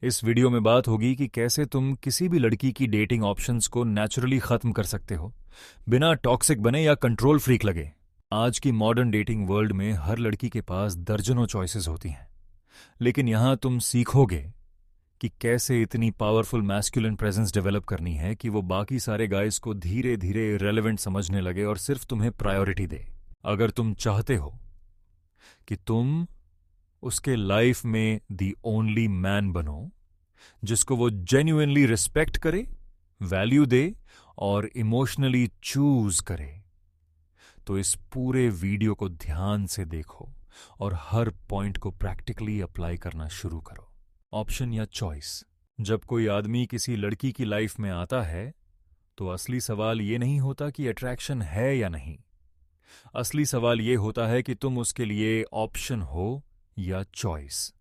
इस वीडियो में बात होगी कि कैसे तुम किसी भी लड़की की डेटिंग ऑप्शंस को नेचुरली खत्म कर सकते हो, बिना टॉक्सिक बने या कंट्रोल फ्रीक लगे। आज की मॉडर्न डेटिंग वर्ल्ड में हर लड़की के पास दर्जनों चॉइसेस होती हैं, लेकिन यहां तुम सीखोगे कि कैसे इतनी पावरफुल मैस्कुलिन प्रेजेंस डेवलप करनी है कि वो बाकी सारे गाइस को धीरे धीरे इररिलेवेंट समझने लगे और सिर्फ तुम्हें प्रायोरिटी दे। अगर तुम चाहते हो कि तुम उसके लाइफ में दी ओनली मैन बनो, जिसको वो जेन्युइनली रिस्पेक्ट करे, वैल्यू दे और इमोशनली चूज करे, तो इस पूरे वीडियो को ध्यान से देखो और हर पॉइंट को प्रैक्टिकली अप्लाई करना शुरू करो। ऑप्शन या चॉइस। जब कोई आदमी किसी लड़की की लाइफ में आता है तो असली सवाल ये नहीं होता कि अट्रैक्शन है या नहीं। असली सवाल ये होता है कि तुम उसके लिए ऑप्शन हो या चॉइस।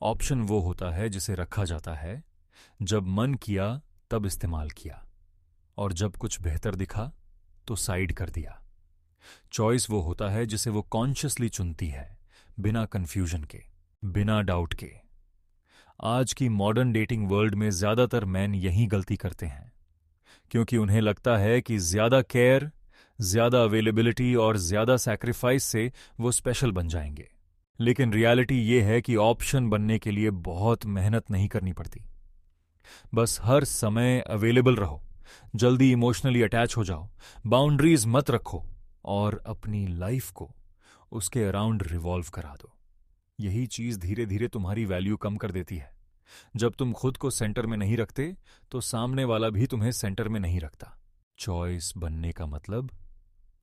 ऑप्शन वो होता है जिसे रखा जाता है, जब मन किया तब इस्तेमाल किया, और जब कुछ बेहतर दिखा तो साइड कर दिया। चॉइस वो होता है जिसे वो कॉन्शियसली चुनती है, बिना कंफ्यूजन के, बिना डाउट के। आज की मॉडर्न डेटिंग वर्ल्ड में ज्यादातर मैन यही गलती करते हैं, क्योंकि उन्हें लगता है कि ज्यादा केयर, ज्यादा अवेलेबिलिटी और ज्यादा सैक्रिफाइस से वो स्पेशल बन जाएंगे। लेकिन रियलिटी ये है कि ऑप्शन बनने के लिए बहुत मेहनत नहीं करनी पड़ती। बस हर समय अवेलेबल रहो, जल्दी इमोशनली अटैच हो जाओ, बाउंड्रीज मत रखो और अपनी लाइफ को उसके अराउंड रिवॉल्व करा दो। यही चीज धीरे धीरे तुम्हारी वैल्यू कम कर देती है। जब तुम खुद को सेंटर में नहीं रखते तो सामने वाला भी तुम्हें सेंटर में नहीं रखता। चॉइस बनने का मतलब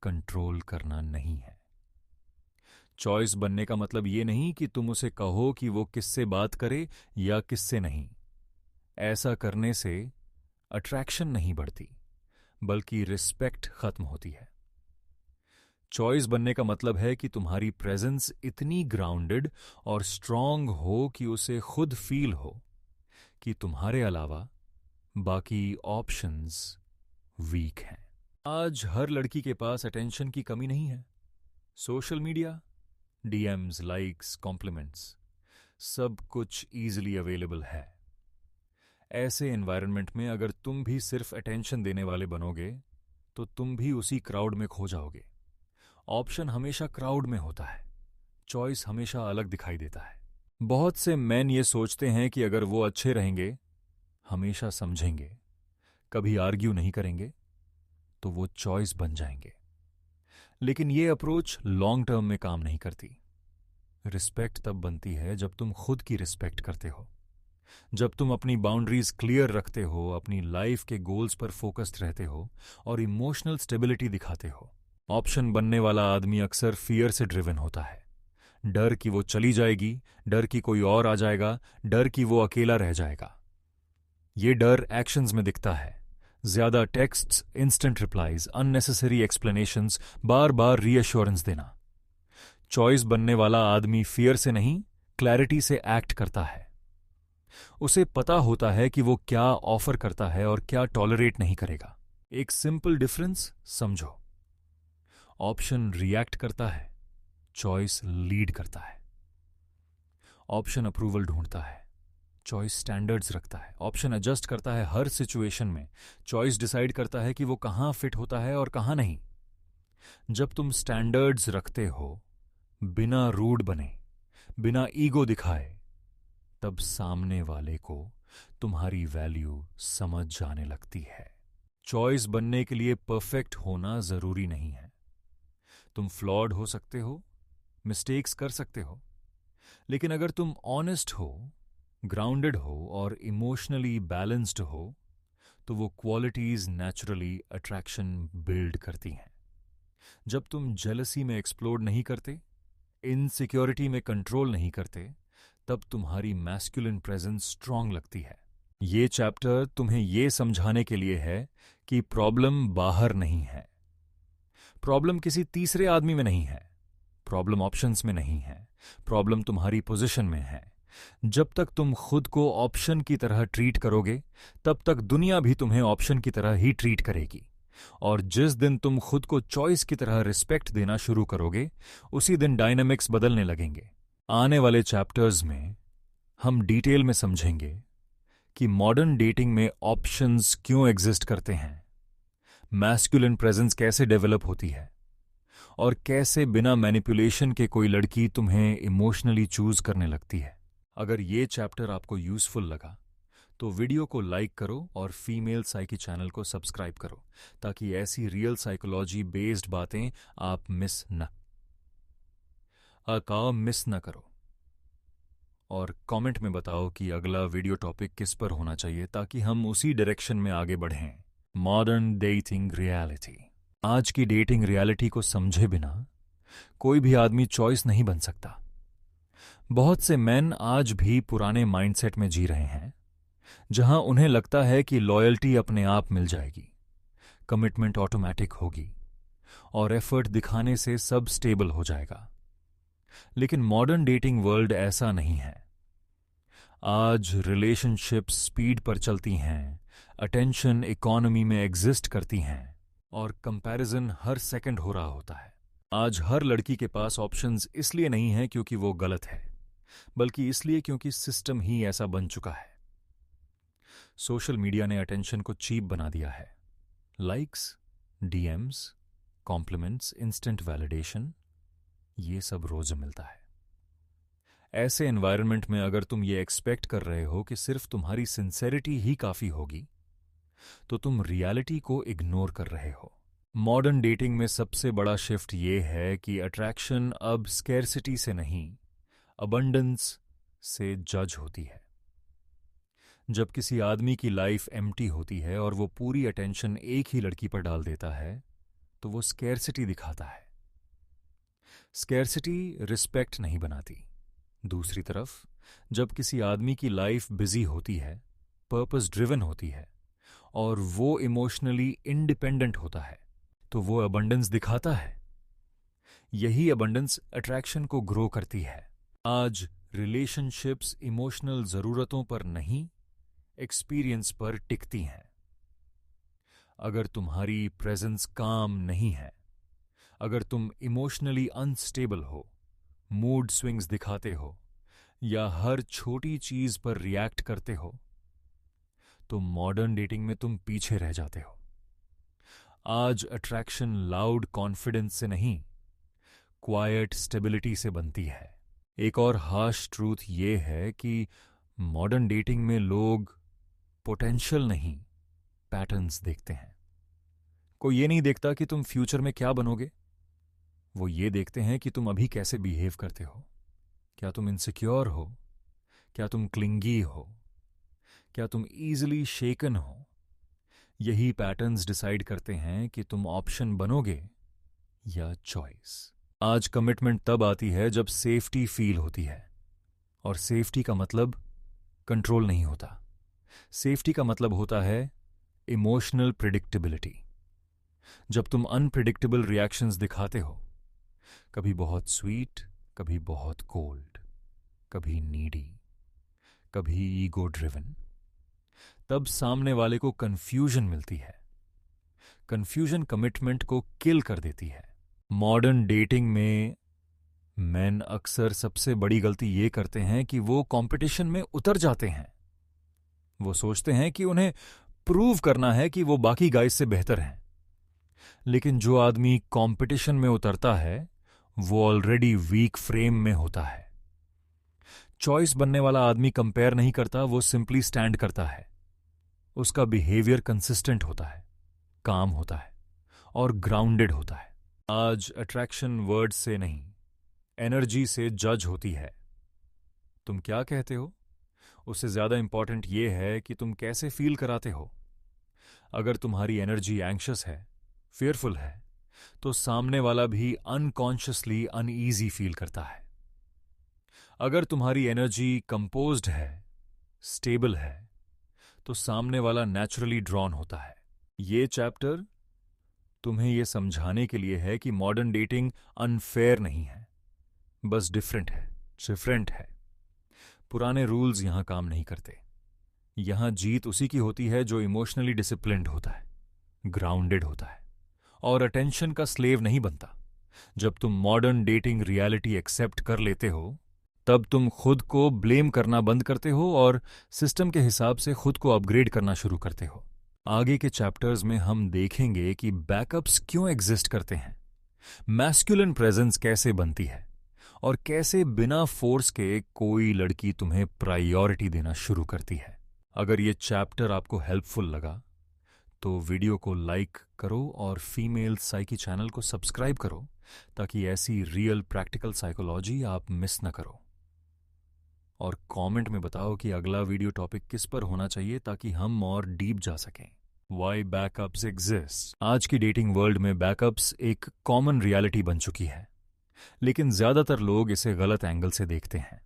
कंट्रोल करना नहीं है। चॉइस बनने का मतलब ये नहीं कि तुम उसे कहो कि वो किससे बात करे या किससे नहीं। ऐसा करने से अट्रैक्शन नहीं बढ़ती, बल्कि रिस्पेक्ट खत्म होती है। चॉइस बनने का मतलब है कि तुम्हारी प्रेजेंस इतनी ग्राउंडेड और स्ट्रांग हो कि उसे खुद फील हो कि तुम्हारे अलावा बाकी ऑप्शंस वीक हैं। आज हर लड़की के पास अटेंशन की कमी नहीं है। Social media, DMs, likes, compliments, सब कुछ ईजिली अवेलेबल है। ऐसे एनवायरनमेंट में अगर तुम भी सिर्फ अटेंशन देने वाले बनोगे तो तुम भी उसी क्राउड में खो जाओगे। ऑप्शन हमेशा क्राउड में होता है, चॉइस हमेशा अलग दिखाई देता है। बहुत से मैन ये सोचते हैं कि अगर वो अच्छे रहेंगे, हमेशा समझेंगे, कभी आर्ग्यू नहीं करेंगे, तो वो चॉइस बन जाएंगे। लेकिन ये अप्रोच लॉन्ग टर्म में काम नहीं करती। रिस्पेक्ट तब बनती है जब तुम खुद की रिस्पेक्ट करते हो, जब तुम अपनी बाउंड्रीज क्लियर रखते हो, अपनी लाइफ के गोल्स पर फोकस्ड रहते हो और इमोशनल स्टेबिलिटी दिखाते हो। ऑप्शन बनने वाला आदमी अक्सर फियर से ड्रिवन होता है। डर कि वो चली जाएगी, डर कि कोई और आ जाएगा, डर कि वो अकेला रह जाएगा। ये डर एक्शंस में दिखता है। ज्यादा texts, instant replies, unnecessary explanations, बार बार रीअश्योरेंस देना। चॉइस बनने वाला आदमी फियर से नहीं, क्लैरिटी से एक्ट करता है। उसे पता होता है कि वो क्या ऑफर करता है और क्या टॉलरेट नहीं करेगा। एक सिंपल डिफरेंस समझो। ऑप्शन रिएक्ट करता है, चॉइस लीड करता है। ऑप्शन अप्रूवल ढूंढता है, चॉइस स्टैंडर्ड्स रखता है। ऑप्शन एडजस्ट करता है हर सिचुएशन में, चॉइस डिसाइड करता है कि वो कहां फिट होता है और कहां नहीं। जब तुम स्टैंडर्ड्स रखते हो, बिना रूड बने, बिना ईगो दिखाए, तब सामने वाले को तुम्हारी वैल्यू समझ जाने लगती है। चॉइस बनने के लिए परफेक्ट होना जरूरी नहीं है। तुम फ्लॉड हो सकते हो, मिस्टेक्स कर सकते हो, लेकिन अगर तुम ऑनेस्ट हो, ग्राउंडेड हो और इमोशनली बैलेंस्ड हो, तो वो क्वालिटीज नेचुरली अट्रैक्शन बिल्ड करती हैं। जब तुम जेलसी में एक्सप्लोड नहीं करते, इनसिक्योरिटी में कंट्रोल नहीं करते, तब तुम्हारी मैस्कुलिन प्रेजेंस स्ट्रांग लगती है। ये चैप्टर तुम्हें ये समझाने के लिए है कि प्रॉब्लम बाहर नहीं है, प्रॉब्लम किसी तीसरे आदमी में नहीं है, प्रॉब्लम ऑप्शंस में नहीं है, प्रॉब्लम तुम्हारी पोजीशन में है। जब तक तुम खुद को ऑप्शन की तरह ट्रीट करोगे, तब तक दुनिया भी तुम्हें ऑप्शन की तरह ही ट्रीट करेगी। और जिस दिन तुम खुद को चॉइस की तरह रिस्पेक्ट देना शुरू करोगे, उसी दिन डायनामिक्स बदलने लगेंगे। आने वाले चैप्टर्स में हम डिटेल में समझेंगे कि मॉडर्न डेटिंग में ऑप्शंस क्यों एग्जिस्ट करते हैं, मैस्कुलिन प्रेजेंस कैसे डेवलप होती है और कैसे बिना मैनिपुलेशन के कोई लड़की तुम्हें इमोशनली चूज करने लगती है। अगर ये चैप्टर आपको यूजफुल लगा तो वीडियो को लाइक करो और फीमेल साइकी चैनल को सब्सक्राइब करो ताकि ऐसी रियल साइकोलॉजी बेस्ड बातें आप मिस न करो। और कमेंट में बताओ कि अगला वीडियो टॉपिक किस पर होना चाहिए ताकि हम उसी डायरेक्शन में आगे बढ़ें। Modern dating reality. आज की डेटिंग रियलिटी को समझे बिना कोई भी आदमी चॉइस नहीं बन सकता। बहुत से मेन आज भी पुराने माइंडसेट में जी रहे हैं जहां उन्हें लगता है कि लॉयल्टी अपने आप मिल जाएगी, कमिटमेंट ऑटोमेटिक होगी और एफर्ट दिखाने से सब स्टेबल हो जाएगा। लेकिन मॉडर्न डेटिंग वर्ल्ड ऐसा नहीं है। आज रिलेशनशिप्स स्पीड पर चलती हैं, अटेंशन इकोनॉमी में एग्जिस्ट करती हैं और कंपैरिजन हर सेकंड हो रहा होता है। आज हर लड़की के पास ऑप्शंस इसलिए नहीं है क्योंकि वो गलत है, बल्कि इसलिए क्योंकि सिस्टम ही ऐसा बन चुका है। सोशल मीडिया ने अटेंशन को चीप बना दिया है। Likes, DMs, compliments, instant validation, ये सब रोज मिलता है। ऐसे एनवायरनमेंट में अगर तुम ये एक्सपेक्ट कर रहे हो कि सिर्फ तुम्हारी सिंसेरिटी ही काफी होगी, तो तुम रियलिटी को इग्नोर कर रहे हो। मॉडर्न डेटिंग में सबसे बड़ा शिफ्ट ये है कि अट्रैक्शन अब स्कैर्सिटी से नहीं, अबंडेंस से जज होती है। जब किसी आदमी की लाइफ एम्प्टी होती है और वो पूरी अटेंशन एक ही लड़की पर डाल देता है, तो वो स्कैर्सिटी दिखाता है। स्कैर्सिटी रिस्पेक्ट नहीं बनाती। दूसरी तरफ जब किसी आदमी की लाइफ बिजी होती है, पर्पस ड्रिवन होती है और वो इमोशनली इंडिपेंडेंट होता है, तो वो अबंडेंस दिखाता है। यही अबंडेंस अट्रैक्शन को ग्रो करती है। आज रिलेशनशिप्स इमोशनल जरूरतों पर नहीं, एक्सपीरियंस पर टिकती हैं। अगर तुम्हारी प्रेजेंस काम नहीं है, अगर तुम इमोशनली अनस्टेबल हो, मूड स्विंग्स दिखाते हो या हर छोटी चीज पर रिएक्ट करते हो, तो मॉडर्न डेटिंग में तुम पीछे रह जाते हो। आज अट्रैक्शन लाउड कॉन्फिडेंस से नहीं, क्वाइट स्टेबिलिटी से बनती है। एक और हार्श ट्रूथ ये है कि मॉडर्न डेटिंग में लोग पोटेंशियल नहीं, पैटर्न्स देखते हैं। कोई ये नहीं देखता कि तुम फ्यूचर में क्या बनोगे, वो ये देखते हैं कि तुम अभी कैसे बिहेव करते हो। क्या तुम इनसिक्योर हो? क्या तुम क्लिंगी हो? क्या तुम ईजिली शेकन हो? यही पैटर्न्स डिसाइड करते हैं कि तुम ऑप्शन बनोगे या चॉइस। आज कमिटमेंट तब आती है जब सेफ्टी फील होती है, और सेफ्टी का मतलब कंट्रोल नहीं होता। सेफ्टी का मतलब होता है इमोशनल प्रिडिक्टेबिलिटी। जब तुम अनप्रिडिक्टेबल रिएक्शंस दिखाते हो, कभी बहुत स्वीट, कभी बहुत कोल्ड, कभी नीडी, कभी ईगो ड्रिवन, तब सामने वाले को कंफ्यूजन मिलती है। कंफ्यूजन कमिटमेंट को किल कर देती है। मॉडर्न डेटिंग में मेन अक्सर सबसे बड़ी गलती ये करते हैं कि वो कंपटीशन में उतर जाते हैं। वो सोचते हैं कि उन्हें प्रूव करना है कि वो बाकी गाइस से बेहतर हैं। लेकिन जो आदमी कंपटीशन में उतरता है, वो ऑलरेडी वीक फ्रेम में होता है। चॉइस बनने वाला आदमी कंपेयर नहीं करता, वो सिंपली स्टैंड करता है। उसका बिहेवियर कंसिस्टेंट होता है, काम होता है और ग्राउंडेड होता है। आज अट्रैक्शन वर्ड से नहीं, एनर्जी से जज होती है। तुम क्या कहते हो, उससे ज्यादा इंपॉर्टेंट ये है कि तुम कैसे फील कराते हो। अगर तुम्हारी एनर्जी एंग्शियस है, फियरफुल है, तो सामने वाला भी अनकॉन्शियसली अनईजी फील करता है। अगर तुम्हारी एनर्जी कंपोज्ड है, स्टेबल है, तो सामने वाला नेचुरली ड्रॉन होता है। ये चैप्टर तुम्हें यह समझाने के लिए है कि मॉडर्न डेटिंग अनफेयर नहीं है, बस डिफरेंट है। पुराने रूल्स यहां काम नहीं करते। यहां जीत उसी की होती है जो इमोशनली डिसिप्लिन्ड होता है, ग्राउंडेड होता है और अटेंशन का स्लेव नहीं बनता। जब तुम मॉडर्न डेटिंग रियलिटी एक्सेप्ट कर लेते हो, तब तुम खुद को ब्लेम करना बंद करते हो और सिस्टम के हिसाब से खुद को अपग्रेड करना शुरू करते हो। आगे के चैप्टर्स में हम देखेंगे कि बैकअप्स क्यों एग्जिस्ट करते हैं, मैस्कुलिन प्रेजेंस कैसे बनती है और कैसे बिना फोर्स के कोई लड़की तुम्हें प्रायोरिटी देना शुरू करती है। अगर ये चैप्टर आपको हेल्पफुल लगा तो वीडियो को लाइक करो और फीमेल साइकी चैनल को सब्सक्राइब करो ताकि ऐसी रियल प्रैक्टिकल साइकोलॉजी आप मिस न करो। और कमेंट में बताओ कि अगला वीडियो टॉपिक किस पर होना चाहिए ताकि हम और डीप जा सकें। Why backups exist. आज की डेटिंग वर्ल्ड में बैकअप्स एक कॉमन रियलिटी बन चुकी है, लेकिन ज्यादातर लोग इसे गलत एंगल से देखते हैं।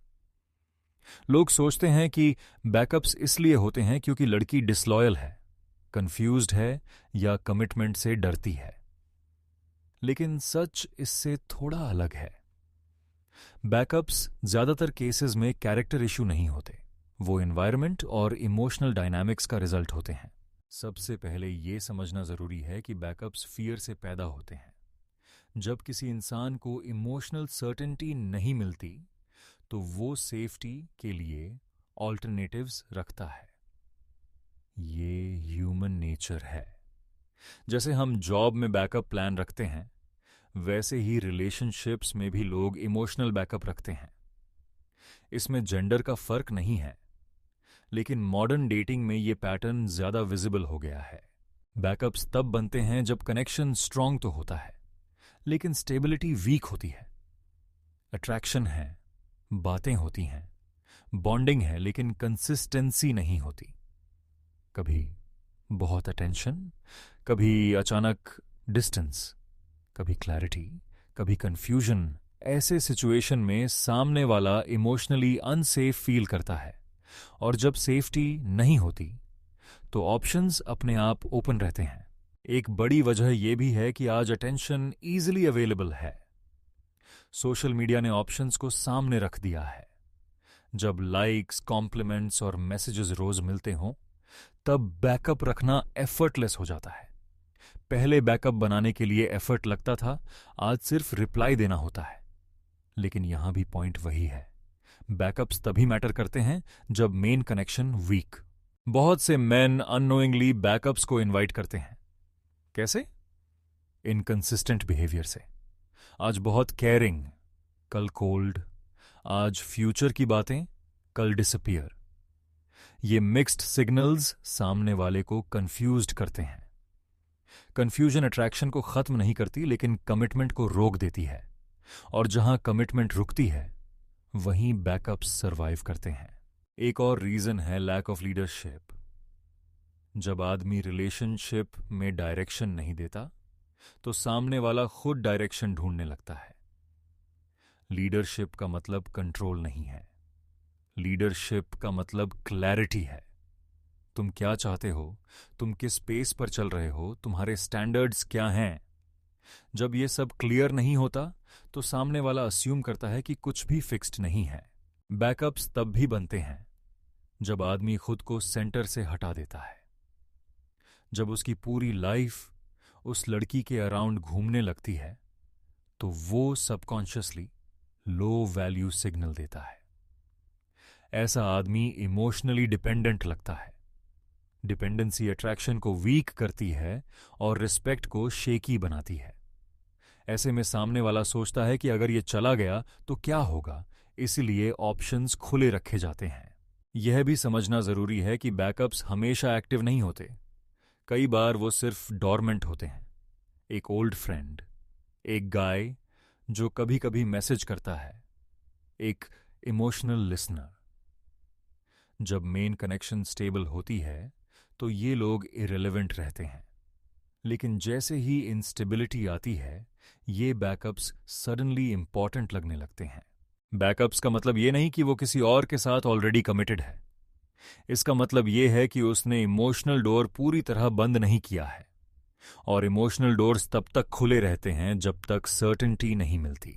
लोग सोचते हैं कि बैकअप्स इसलिए होते हैं क्योंकि लड़की डिसलॉयल है, कंफ्यूज्ड है या कमिटमेंट से डरती है। लेकिन सच इससे थोड़ा अलग है। बैकअप्स ज्यादातर केसेस में कैरेक्टर इशू नहीं होते, वो एनवायरनमेंट और इमोशनल डायनामिक्स का रिजल्ट होते हैं। सबसे पहले ये समझना जरूरी है कि बैकअप्स फियर से पैदा होते हैं। जब किसी इंसान को इमोशनल सर्टेनिटी नहीं मिलती तो वो सेफ्टी के लिए ऑल्टरनेटिव्स रखता है। ये ह्यूमन नेचर है। जैसे हम जॉब में बैकअप प्लान रखते हैं, वैसे ही रिलेशनशिप्स में भी लोग इमोशनल बैकअप रखते हैं। इसमें जेंडर का फर्क नहीं है, लेकिन मॉडर्न डेटिंग में ये पैटर्न ज्यादा विजिबल हो गया है। बैकअप्स तब बनते हैं जब कनेक्शन स्ट्रांग तो होता है, लेकिन स्टेबिलिटी वीक होती है। अट्रैक्शन है, बातें होती हैं, बॉन्डिंग है, लेकिन कंसिस्टेंसी नहीं होती। कभी बहुत अटेंशन, कभी अचानक डिस्टेंस, कभी क्लैरिटी, कभी कंफ्यूजन। ऐसे सिचुएशन में सामने वाला इमोशनली अनसेफ फील करता है, और जब सेफ्टी नहीं होती तो ऑप्शंस अपने आप ओपन रहते हैं। एक बड़ी वजह यह भी है कि आज अटेंशन ईजिली अवेलेबल है। सोशल मीडिया ने ऑप्शंस को सामने रख दिया है। जब लाइक्स, कॉम्प्लीमेंट्स और मैसेजेस रोज मिलते हों, तब बैकअप रखना एफर्टलेस हो जाता है। पहले बैकअप बनाने के लिए एफर्ट लगता था, आज सिर्फ रिप्लाई देना होता है। लेकिन यहां भी पॉइंट वही है, बैकअप्स तभी मैटर करते हैं जब मेन कनेक्शन वीक। बहुत से मेन अननोइंगली बैकअप्स को इनवाइट करते हैं। कैसे? इनकंसिस्टेंट बिहेवियर से। आज बहुत केयरिंग, कल कोल्ड, आज फ्यूचर की बातें, कल डिसअपियर। ये मिक्स्ड सिग्नल्स सामने वाले को कंफ्यूज्ड करते हैं। कंफ्यूजन अट्रैक्शन को खत्म नहीं करती, लेकिन कमिटमेंट को रोक देती है, और जहां कमिटमेंट रुकती है वहीं बैकअप्स सरवाइव करते हैं। एक और रीजन है लैक ऑफ लीडरशिप। जब आदमी रिलेशनशिप में डायरेक्शन नहीं देता तो सामने वाला खुद डायरेक्शन ढूंढने लगता है। लीडरशिप का मतलब कंट्रोल नहीं है, लीडरशिप का मतलब क्लैरिटी है। तुम क्या चाहते हो, तुम किस पेस पर चल रहे हो, तुम्हारे स्टैंडर्ड्स क्या हैं। जब ये सब क्लियर नहीं होता तो सामने वाला अस्यूम करता है कि कुछ भी फिक्स्ड नहीं है। बैकअप्स तब भी बनते हैं जब आदमी खुद को सेंटर से हटा देता है, जब उसकी पूरी लाइफ उस लड़की के अराउंड घूमने लगती है, तो वो सबकॉन्शियसली लो वैल्यू सिग्नल देता है। ऐसा आदमी इमोशनली डिपेंडेंट लगता है। डिपेंडेंसी अट्रैक्शन को वीक करती है और रिस्पेक्ट को शेकी बनाती है। ऐसे में सामने वाला सोचता है कि अगर ये चला गया तो क्या होगा, इसलिए ऑप्शंस खुले रखे जाते हैं। यह भी समझना जरूरी है कि बैकअप्स हमेशा एक्टिव नहीं होते। कई बार वो सिर्फ डॉर्मेंट होते हैं। एक ओल्ड फ्रेंड, एक गाय जो कभी कभी मैसेज करता है, एक इमोशनल लिसनर। जब मेन कनेक्शन स्टेबल होती है तो ये लोग इरेलेवेंट रहते हैं, लेकिन जैसे ही इंस्टेबिलिटी आती है, ये बैकअप्स सडनली इंपॉर्टेंट लगने लगते हैं। बैकअप्स का मतलब ये नहीं कि वो किसी और के साथ ऑलरेडी कमिटेड है। इसका मतलब ये है कि उसने इमोशनल डोर पूरी तरह बंद नहीं किया है, और इमोशनल डोर्स तब तक खुले रहते हैं जब तक सर्टेनिटी नहीं मिलती।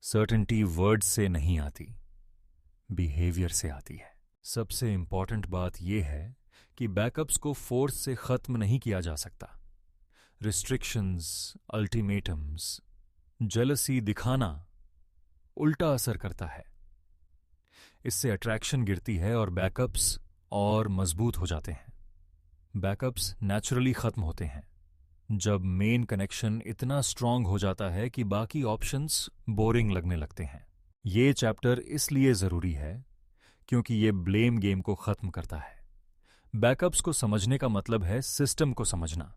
सर्टेनिटी वर्ड्स से नहीं आती, बिहेवियर से आती है। सबसे इंपॉर्टेंट बात यह है कि बैकअप्स को फोर्स से खत्म नहीं किया जा सकता। रिस्ट्रिक्शंस, अल्टीमेटम्स, जेलसी दिखाना उल्टा असर करता है। इससे अट्रैक्शन गिरती है और बैकअप्स और मजबूत हो जाते हैं। बैकअप्स नेचुरली खत्म होते हैं जब मेन कनेक्शन इतना स्ट्रांग हो जाता है कि बाकी ऑप्शंस बोरिंग लगने लगते हैं। ये चैप्टर इसलिए जरूरी है क्योंकि ये ब्लेम गेम को खत्म करता है। बैकअप्स को समझने का मतलब है सिस्टम को समझना।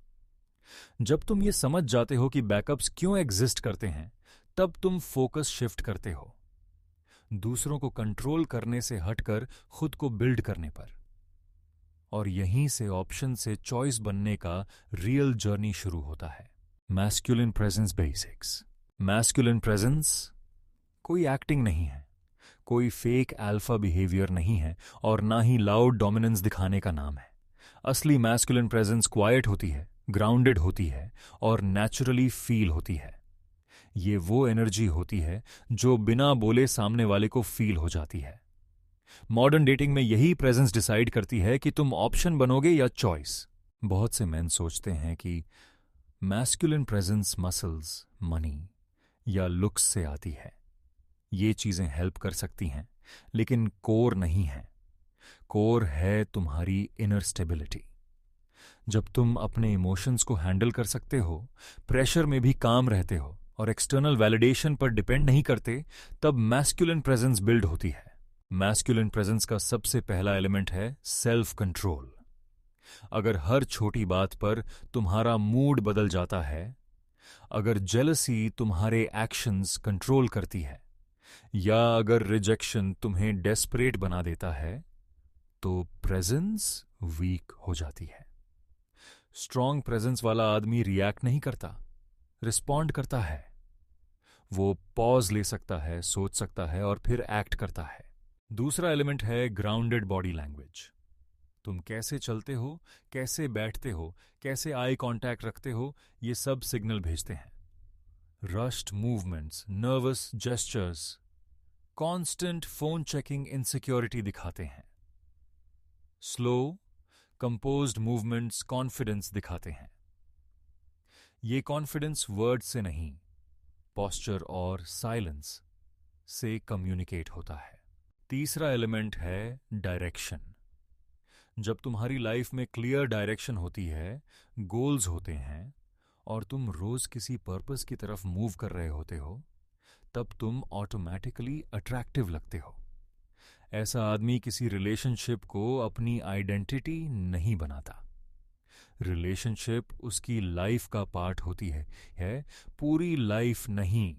जब तुम ये समझ जाते हो कि बैकअप्स क्यों एग्जिस्ट करते हैं, तब तुम फोकस शिफ्ट करते हो दूसरों को कंट्रोल करने से हटकर खुद को बिल्ड करने पर। और यहीं से ऑप्शन से चॉइस बनने का रियल जर्नी शुरू होता है। Masculine presence basics. Masculine presence कोई एक्टिंग नहीं है, कोई फेक अल्फा बिहेवियर नहीं है और ना ही लाउड डोमिनेंस दिखाने का नाम है। असली मैस्कुलिन प्रेजेंस क्वाइट होती है, ग्राउंडेड होती है और नेचुरली फील होती है। ये वो एनर्जी होती है जो बिना बोले सामने वाले को फील हो जाती है। मॉडर्न डेटिंग में यही प्रेजेंस डिसाइड करती है कि तुम ऑप्शन बनोगे या चॉइस। बहुत से मेन सोचते हैं कि मैस्कुलिन प्रेजेंस मसल्स, मनी या लुक्स से आती है। ये चीजें हेल्प कर सकती हैं, लेकिन कोर नहीं है। कोर है तुम्हारी इनर स्टेबिलिटी। जब तुम अपने इमोशंस को हैंडल कर सकते हो, प्रेशर में भी काम रहते हो और एक्सटर्नल वैलिडेशन पर डिपेंड नहीं करते, तब मैस्कुलिन प्रेजेंस बिल्ड होती है। मैस्कुलिन प्रेजेंस का सबसे पहला एलिमेंट है सेल्फ कंट्रोल। अगर हर छोटी बात पर तुम्हारा मूड बदल जाता है, अगर जेलसी तुम्हारे एक्शंस कंट्रोल करती है, या अगर रिजेक्शन तुम्हें डेस्परेट बना देता है, तो प्रेजेंस वीक हो जाती है। स्ट्रांग प्रेजेंस वाला आदमी रिएक्ट नहीं करता, रिस्पॉन्ड करता है। वो पॉज ले सकता है, सोच सकता है और फिर एक्ट करता है। दूसरा एलिमेंट है ग्राउंडेड बॉडी लैंग्वेज। तुम कैसे चलते हो, कैसे बैठते हो, कैसे आई कांटेक्ट रखते हो, ये सब सिग्नल भेजते हैं। Rushed movements, nervous gestures, constant phone checking insecurity दिखाते हैं। स्लो कंपोज्ड मूवमेंट्स कॉन्फिडेंस दिखाते हैं। ये कॉन्फिडेंस वर्ड से नहीं, पॉस्चर और साइलेंस से कम्युनिकेट होता है। तीसरा एलिमेंट है डायरेक्शन। जब तुम्हारी लाइफ में क्लियर डायरेक्शन होती है, गोल्स होते हैं और तुम रोज किसी पर्पस की तरफ मूव कर रहे होते हो, तब तुम ऑटोमेटिकली अट्रैक्टिव लगते हो। ऐसा आदमी किसी रिलेशनशिप को अपनी आइडेंटिटी नहीं बनाता। रिलेशनशिप उसकी लाइफ का पार्ट होती है पूरी लाइफ नहीं।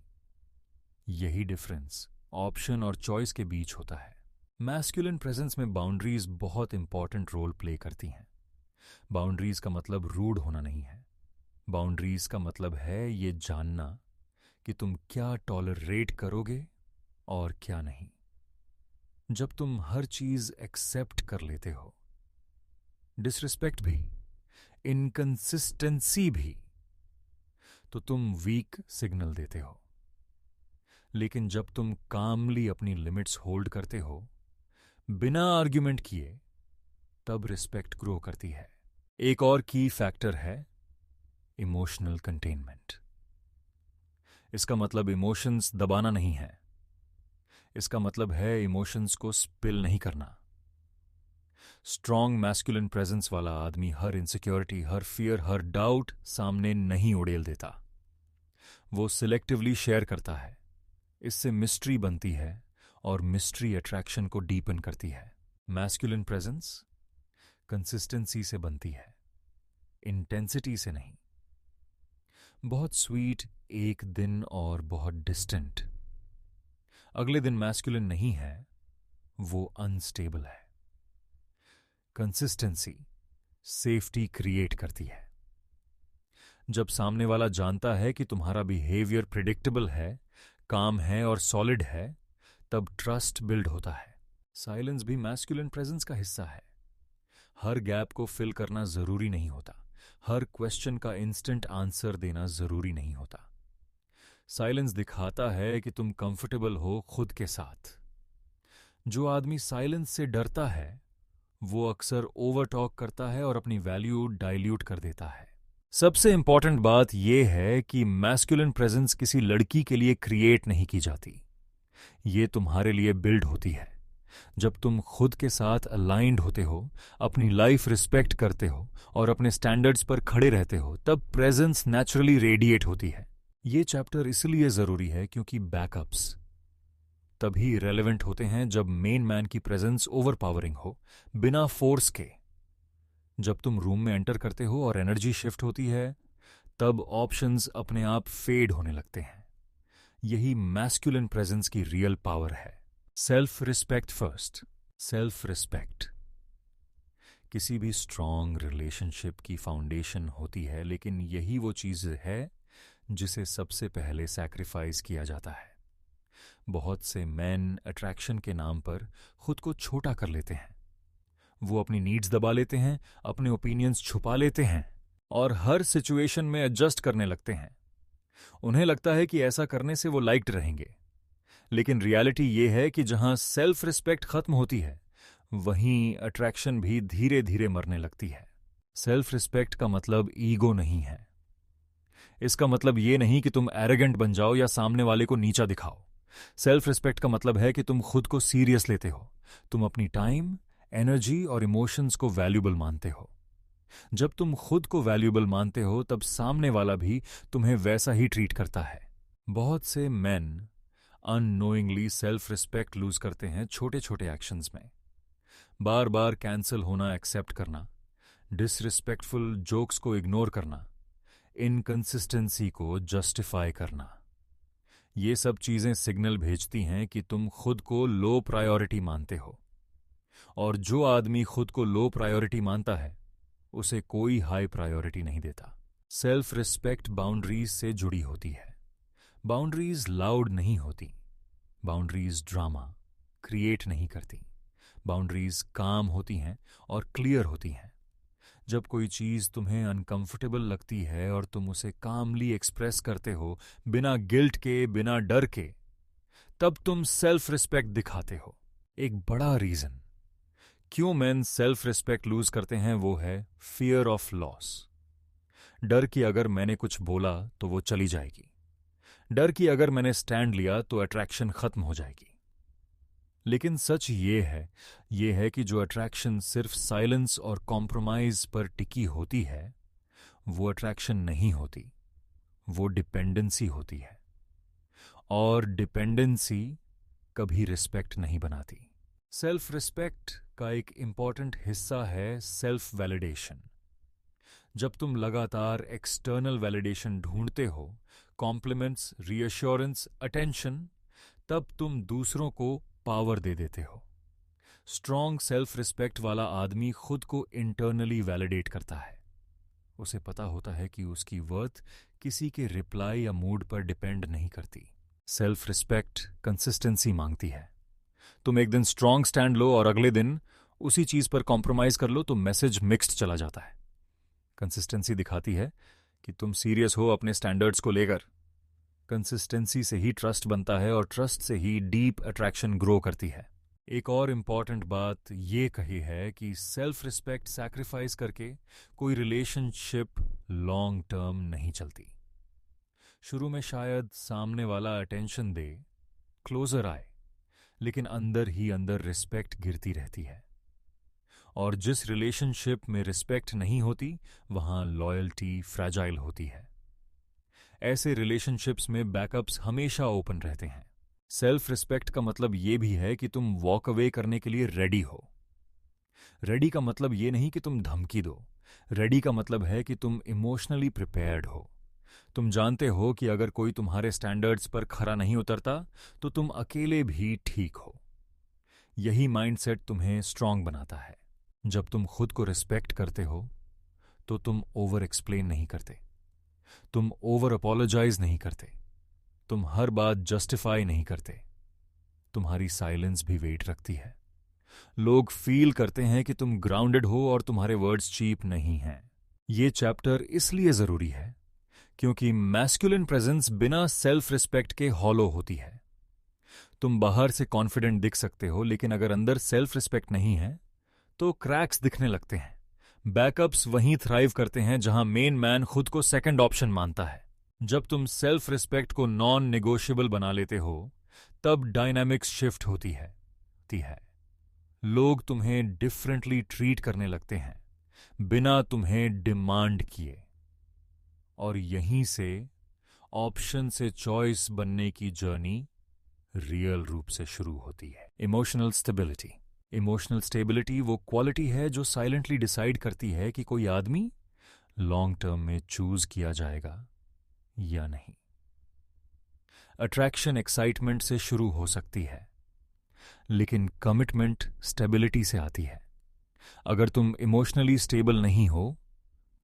यही डिफरेंस ऑप्शन और चॉइस के बीच होता है। मैस्कुलिन प्रेजेंस में बाउंड्रीज बहुत इंपॉर्टेंट रोल प्ले करती हैं। बाउंड्रीज का मतलब रूड होना नहीं है। बाउंड्रीज का मतलब है ये जानना कि तुम क्या टॉलरेट करोगे और क्या नहीं। जब तुम हर चीज एक्सेप्ट कर लेते हो, डिसरिस्पेक्ट भी, इनकंसिस्टेंसी भी, तो तुम वीक सिग्नल देते हो। लेकिन जब तुम कामली अपनी लिमिट्स होल्ड करते हो, बिना आर्ग्यूमेंट किए, तब रिस्पेक्ट ग्रो करती है। एक और की फैक्टर है इमोशनल कंटेनमेंट। इसका मतलब इमोशंस दबाना नहीं है। इसका मतलब है इमोशंस को स्पिल नहीं करना। स्ट्रांग मैस्कुलिन प्रेजेंस वाला आदमी हर इनसिक्योरिटी, हर फियर, हर डाउट सामने नहीं उड़ेल देता। वो सिलेक्टिवली शेयर करता है। इससे मिस्ट्री बनती है और मिस्ट्री अट्रैक्शन को डीपन करती है। मैस्कुलिन प्रेजेंस कंसिस्टेंसी से बनती है, इंटेंसिटी से नहीं। बहुत स्वीट एक दिन और बहुत डिस्टेंट अगले दिन मैस्कुलिन नहीं है, वो अनस्टेबल है। कंसिस्टेंसी सेफ्टी क्रिएट करती है। जब सामने वाला जानता है कि तुम्हारा बिहेवियर प्रिडिक्टेबल है, काम है और सॉलिड है, तब ट्रस्ट बिल्ड होता है। साइलेंस भी मैस्कुलिन प्रेजेंस का हिस्सा है। हर गैप को फिल करना जरूरी नहीं होता। हर क्वेश्चन का इंस्टेंट आंसर देना जरूरी नहीं होता। साइलेंस दिखाता है कि तुम कंफर्टेबल हो खुद के साथ। जो आदमी साइलेंस से डरता है, वो अक्सर ओवर टॉक करता है और अपनी वैल्यू डाइल्यूट कर देता है। सबसे इंपॉर्टेंट बात यह है कि मैस्कुलिन प्रेजेंस किसी लड़की के लिए क्रिएट नहीं की जाती। ये तुम्हारे लिए बिल्ड होती है। जब तुम खुद के साथ अलाइंड होते हो, अपनी लाइफ रिस्पेक्ट करते हो और अपने स्टैंडर्ड्स पर खड़े रहते हो, तब प्रेजेंस नेचुरली रेडिएट होती है। ये चैप्टर इसलिए जरूरी है क्योंकि बैकअप्स तभी रेलेवेंट होते हैं जब मेन मैन की प्रेजेंस ओवरपावरिंग हो, बिना फोर्स के। जब तुम रूम में एंटर करते हो और एनर्जी शिफ्ट होती है, तब ऑप्शंस अपने आप फेड होने लगते हैं। यही मैस्कुलिन प्रेजेंस की रियल पावर है। Self respect first. Self respect किसी भी स्ट्रॉन्ग रिलेशनशिप की फाउंडेशन होती है, लेकिन यही वो चीज है जिसे सबसे पहले सैक्रिफाइस किया जाता है। बहुत से मैन अट्रैक्शन के नाम पर खुद को छोटा कर लेते हैं। वो अपनी नीड्स दबा लेते हैं, अपने ओपिनियंस छुपा लेते हैं और हर सिचुएशन में एडजस्ट करने लगते हैं। उन्हें लगता है कि ऐसा करने से वो लाइक्ड रहेंगे, लेकिन रियलिटी ये है कि जहां सेल्फ रिस्पेक्ट खत्म होती है, वहीं अट्रैक्शन भी धीरे धीरे मरने लगती है। सेल्फ रिस्पेक्ट का मतलब ईगो नहीं है। इसका मतलब ये नहीं कि तुम एरोगेंट बन जाओ या सामने वाले को नीचा दिखाओ। सेल्फ रिस्पेक्ट का मतलब है कि तुम खुद को सीरियस लेते हो, तुम अपनी टाइम, एनर्जी और इमोशंस को वैल्यूबल मानते हो। जब तुम खुद को वैल्यूबल मानते हो, तब सामने वाला भी तुम्हें वैसा ही ट्रीट करता है। बहुत से men unknowingly self respect lose करते हैं छोटे छोटे एक्शंस में। बार बार कैंसिल होना एक्सेप्ट करना, डिसरिस्पेक्टफुल जोक्स को इग्नोर करना, इनकंसिस्टेंसी को जस्टिफाई करना। ये सब चीजें सिग्नल भेजती हैं कि तुम खुद को लो प्रायोरिटी मानते हो, और जो आदमी खुद को लो प्रायोरिटी मानता है, उसे कोई हाई प्रायोरिटी नहीं देता। सेल्फ रिस्पेक्ट बाउंड्रीज से जुड़ी होती है। बाउंड्रीज लाउड नहीं होती, बाउंड्रीज ड्रामा क्रिएट नहीं करती। बाउंड्रीज काम होती हैं और क्लियर होती हैं। जब कोई चीज तुम्हें अनकंफर्टेबल लगती है और तुम उसे कामली एक्सप्रेस करते हो, बिना गिल्ट के, बिना डर के, तब तुम सेल्फ रिस्पेक्ट दिखाते हो। एक बड़ा रीजन क्यों मेन सेल्फ रिस्पेक्ट लूज करते हैं वो है फियर ऑफ लॉस। डर कि अगर मैंने कुछ बोला तो वो चली जाएगी। डर कि अगर मैंने स्टैंड लिया तो अट्रैक्शन खत्म हो जाएगी। लेकिन सच ये है कि जो अट्रैक्शन सिर्फ साइलेंस और कॉम्प्रोमाइज पर टिकी होती है, वो अट्रैक्शन नहीं होती, वो डिपेंडेंसी होती है। और डिपेंडेंसी कभी रिस्पेक्ट नहीं बनाती। सेल्फ रिस्पेक्ट का एक इंपॉर्टेंट हिस्सा है सेल्फ वैलिडेशन। जब तुम लगातार एक्सटर्नल वैलिडेशन ढूंढते हो, कॉम्प्लीमेंट्स, रीअश्योरेंस, अटेंशन, तब तुम दूसरों को पावर दे देते हो। स्ट्रॉन्ग सेल्फ रिस्पेक्ट वाला आदमी खुद को इंटरनली वैलिडेट करता है। उसे पता होता है कि उसकी वर्थ किसी के रिप्लाई या मूड पर डिपेंड नहीं करती। सेल्फ रिस्पेक्ट कंसिस्टेंसी मांगती है। तुम एक दिन स्ट्रॉन्ग स्टैंड लो और अगले दिन उसी चीज पर कॉम्प्रोमाइज कर लो तो मैसेज मिक्स्ड चला जाता है। कंसिस्टेंसी दिखाती है कि तुम सीरियस हो अपने स्टैंडर्ड्स को लेकर। कंसिस्टेंसी से ही ट्रस्ट बनता है और ट्रस्ट से ही डीप अट्रैक्शन ग्रो करती है। एक और इम्पॉर्टेंट बात ये कही है कि सेल्फ रिस्पेक्ट सैक्रिफाइस करके कोई रिलेशनशिप लॉन्ग टर्म नहीं चलती। शुरू में शायद सामने वाला अटेंशन दे, क्लोजर आए, लेकिन अंदर ही अंदर रिस्पेक्ट गिरती रहती है। और जिस रिलेशनशिप में रिस्पेक्ट नहीं होती, वहां लॉयल्टी फ्रैजाइल होती है। ऐसे रिलेशनशिप्स में बैकअप्स हमेशा ओपन रहते हैं। सेल्फ रिस्पेक्ट का मतलब ये भी है कि तुम वॉक अवे करने के लिए रेडी हो। रेडी का मतलब ये नहीं कि तुम धमकी दो। रेडी का मतलब है कि तुम इमोशनली प्रिपेयर्ड हो। तुम जानते हो कि अगर कोई तुम्हारे स्टैंडर्ड्स पर खरा नहीं उतरता, तो तुम अकेले भी ठीक हो। यही माइंडसेट तुम्हें स्ट्रांग बनाता है। जब तुम खुद को रिस्पेक्ट करते हो, तो तुम ओवर एक्सप्लेन नहीं करते, तुम ओवर अपोलोजाइज नहीं करते, तुम हर बात जस्टिफाई नहीं करते। तुम्हारी साइलेंस भी वेट रखती है। लोग फील करते हैं कि तुम ग्राउंडेड हो और तुम्हारे वर्ड्स चीप नहीं हैं। ये चैप्टर इसलिए जरूरी है क्योंकि मैस्कुलिन प्रेजेंस बिना सेल्फ रिस्पेक्ट के हॉलो होती है। तुम बाहर से कॉन्फिडेंट दिख सकते हो, लेकिन अगर अंदर सेल्फ रिस्पेक्ट नहीं है तो क्रैक्स दिखने लगते हैं। बैकअप्स वहीं थ्राइव करते हैं जहां मेन मैन खुद को सेकंड ऑप्शन मानता है। जब तुम सेल्फ रिस्पेक्ट को नॉन नेगोशिएबल बना लेते हो, तब डायनामिक्स शिफ्ट होती है। लोग तुम्हें डिफरेंटली ट्रीट करने लगते हैं बिना तुम्हें डिमांड किए, और यहीं से ऑप्शन से चॉइस बनने की जर्नी रियल रूप से शुरू होती है। Emotional stability. इमोशनल स्टेबिलिटी वो क्वालिटी है जो साइलेंटली डिसाइड करती है कि कोई आदमी लॉन्ग टर्म में चूज किया जाएगा या नहीं। अट्रैक्शन एक्साइटमेंट से शुरू हो सकती है, लेकिन कमिटमेंट स्टेबिलिटी से आती है। अगर तुम इमोशनली स्टेबल नहीं हो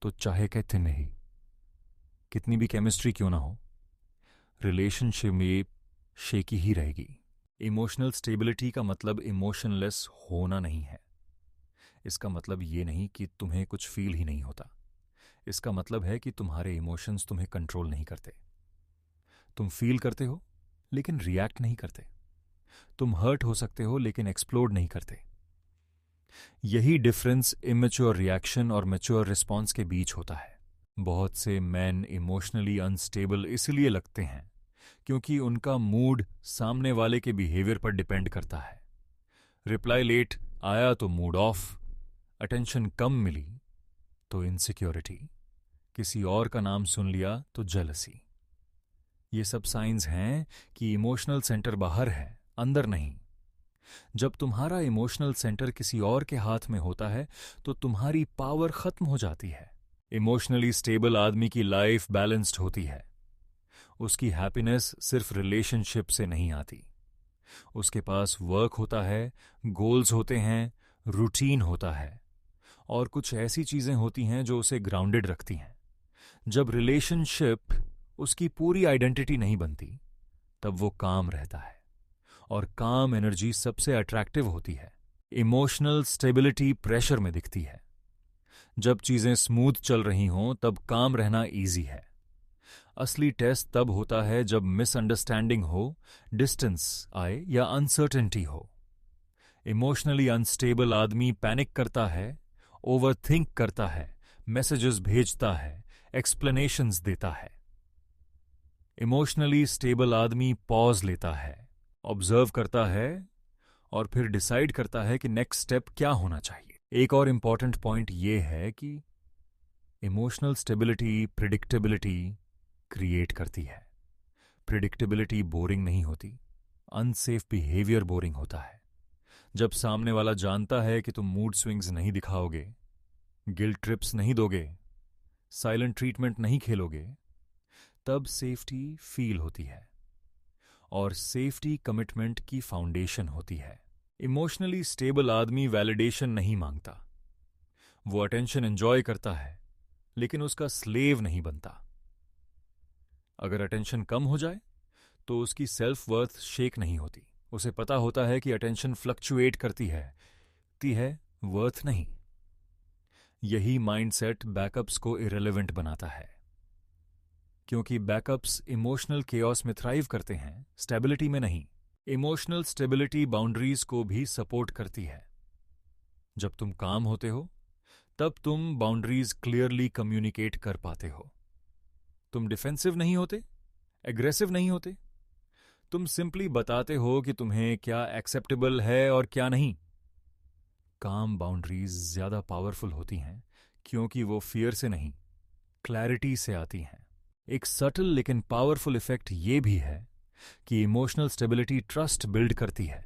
तो चाहे कहते नहीं, कितनी भी केमिस्ट्री क्यों ना हो, रिलेशनशिप में शेकी ही रहेगी। इमोशनल स्टेबिलिटी का मतलब इमोशनलेस होना नहीं है। इसका मतलब ये नहीं कि तुम्हें कुछ फील ही नहीं होता। इसका मतलब है कि तुम्हारे इमोशंस तुम्हें कंट्रोल नहीं करते। तुम फील करते हो लेकिन रिएक्ट नहीं करते। तुम हर्ट हो सकते हो लेकिन एक्सप्लोड नहीं करते। यही डिफरेंस इमेच्योर रिएक्शन और मैच्योर रिस्पॉन्स के बीच होता है। बहुत से मैन इमोशनली अनस्टेबल इसलिए लगते हैं क्योंकि उनका मूड सामने वाले के बिहेवियर पर डिपेंड करता है। रिप्लाई लेट आया तो मूड ऑफ, अटेंशन कम मिली तो इनसिक्योरिटी, किसी और का नाम सुन लिया तो जेलसी। ये सब साइंस हैं कि इमोशनल सेंटर बाहर है, अंदर नहीं। जब तुम्हारा इमोशनल सेंटर किसी और के हाथ में होता है तो तुम्हारी पावर खत्म हो जाती है। इमोशनली स्टेबल आदमी की लाइफ बैलेंस्ड होती है। उसकी हैप्पीनेस सिर्फ रिलेशनशिप से नहीं आती। उसके पास वर्क होता है, गोल्स होते हैं, रूटीन होता है, और कुछ ऐसी चीजें होती हैं जो उसे ग्राउंडेड रखती हैं। जब रिलेशनशिप उसकी पूरी आइडेंटिटी नहीं बनती, तब वो काम रहता है, और काम एनर्जी सबसे अट्रैक्टिव होती है। इमोशनल स्टेबिलिटी प्रेशर में दिखती है। जब चीजें स्मूथ चल रही हों तब काम रहना इजी है। असली टेस्ट तब होता है जब मिसअंडरस्टैंडिंग हो, डिस्टेंस आए या अनसर्टेनिटी हो। इमोशनली अनस्टेबल आदमी पैनिक करता है, ओवरथिंक करता है, मैसेजेस भेजता है, एक्सप्लेनेशंस देता है। इमोशनली स्टेबल आदमी पॉज लेता है, ऑब्जर्व करता है, और फिर डिसाइड करता है कि नेक्स्ट स्टेप क्या होना चाहिए। एक और इंपॉर्टेंट पॉइंट यह है कि इमोशनल स्टेबिलिटी प्रिडिक्टेबिलिटी क्रिएट करती है। प्रिडिक्टेबिलिटी बोरिंग नहीं होती, अनसेफ बिहेवियर बोरिंग होता है। जब सामने वाला जानता है कि तुम मूड स्विंग्स नहीं दिखाओगे, गिल्ट ट्रिप्स नहीं दोगे, साइलेंट ट्रीटमेंट नहीं खेलोगे, तब सेफ्टी फील होती है, और सेफ्टी कमिटमेंट की फाउंडेशन होती है। इमोशनली स्टेबल आदमी वैलिडेशन नहीं मांगता। वो अटेंशन एंजॉय करता है, लेकिन उसका स्लेव नहीं बनता। अगर अटेंशन कम हो जाए तो उसकी सेल्फ वर्थ शेक नहीं होती। उसे पता होता है कि अटेंशन फ्लक्चुएट करती है वर्थ नहीं। यही माइंडसेट बैकअप्स को इरेलेवेंट बनाता है, क्योंकि बैकअप्स इमोशनल केओस में थ्राइव करते हैं, स्टेबिलिटी में नहीं। इमोशनल स्टेबिलिटी बाउंड्रीज को भी सपोर्ट करती है। जब तुम काम होते हो तब तुम बाउंड्रीज क्लियरली कम्युनिकेट कर पाते हो। तुम डिफेंसिव नहीं होते, एग्रेसिव नहीं होते। तुम सिंपली बताते हो कि तुम्हें क्या एक्सेप्टेबल है और क्या नहीं। काम बाउंड्रीज ज्यादा पावरफुल होती हैं क्योंकि वो फियर से नहीं, क्लैरिटी से आती हैं। एक सटल लेकिन पावरफुल इफेक्ट ये भी है कि इमोशनल स्टेबिलिटी ट्रस्ट बिल्ड करती है।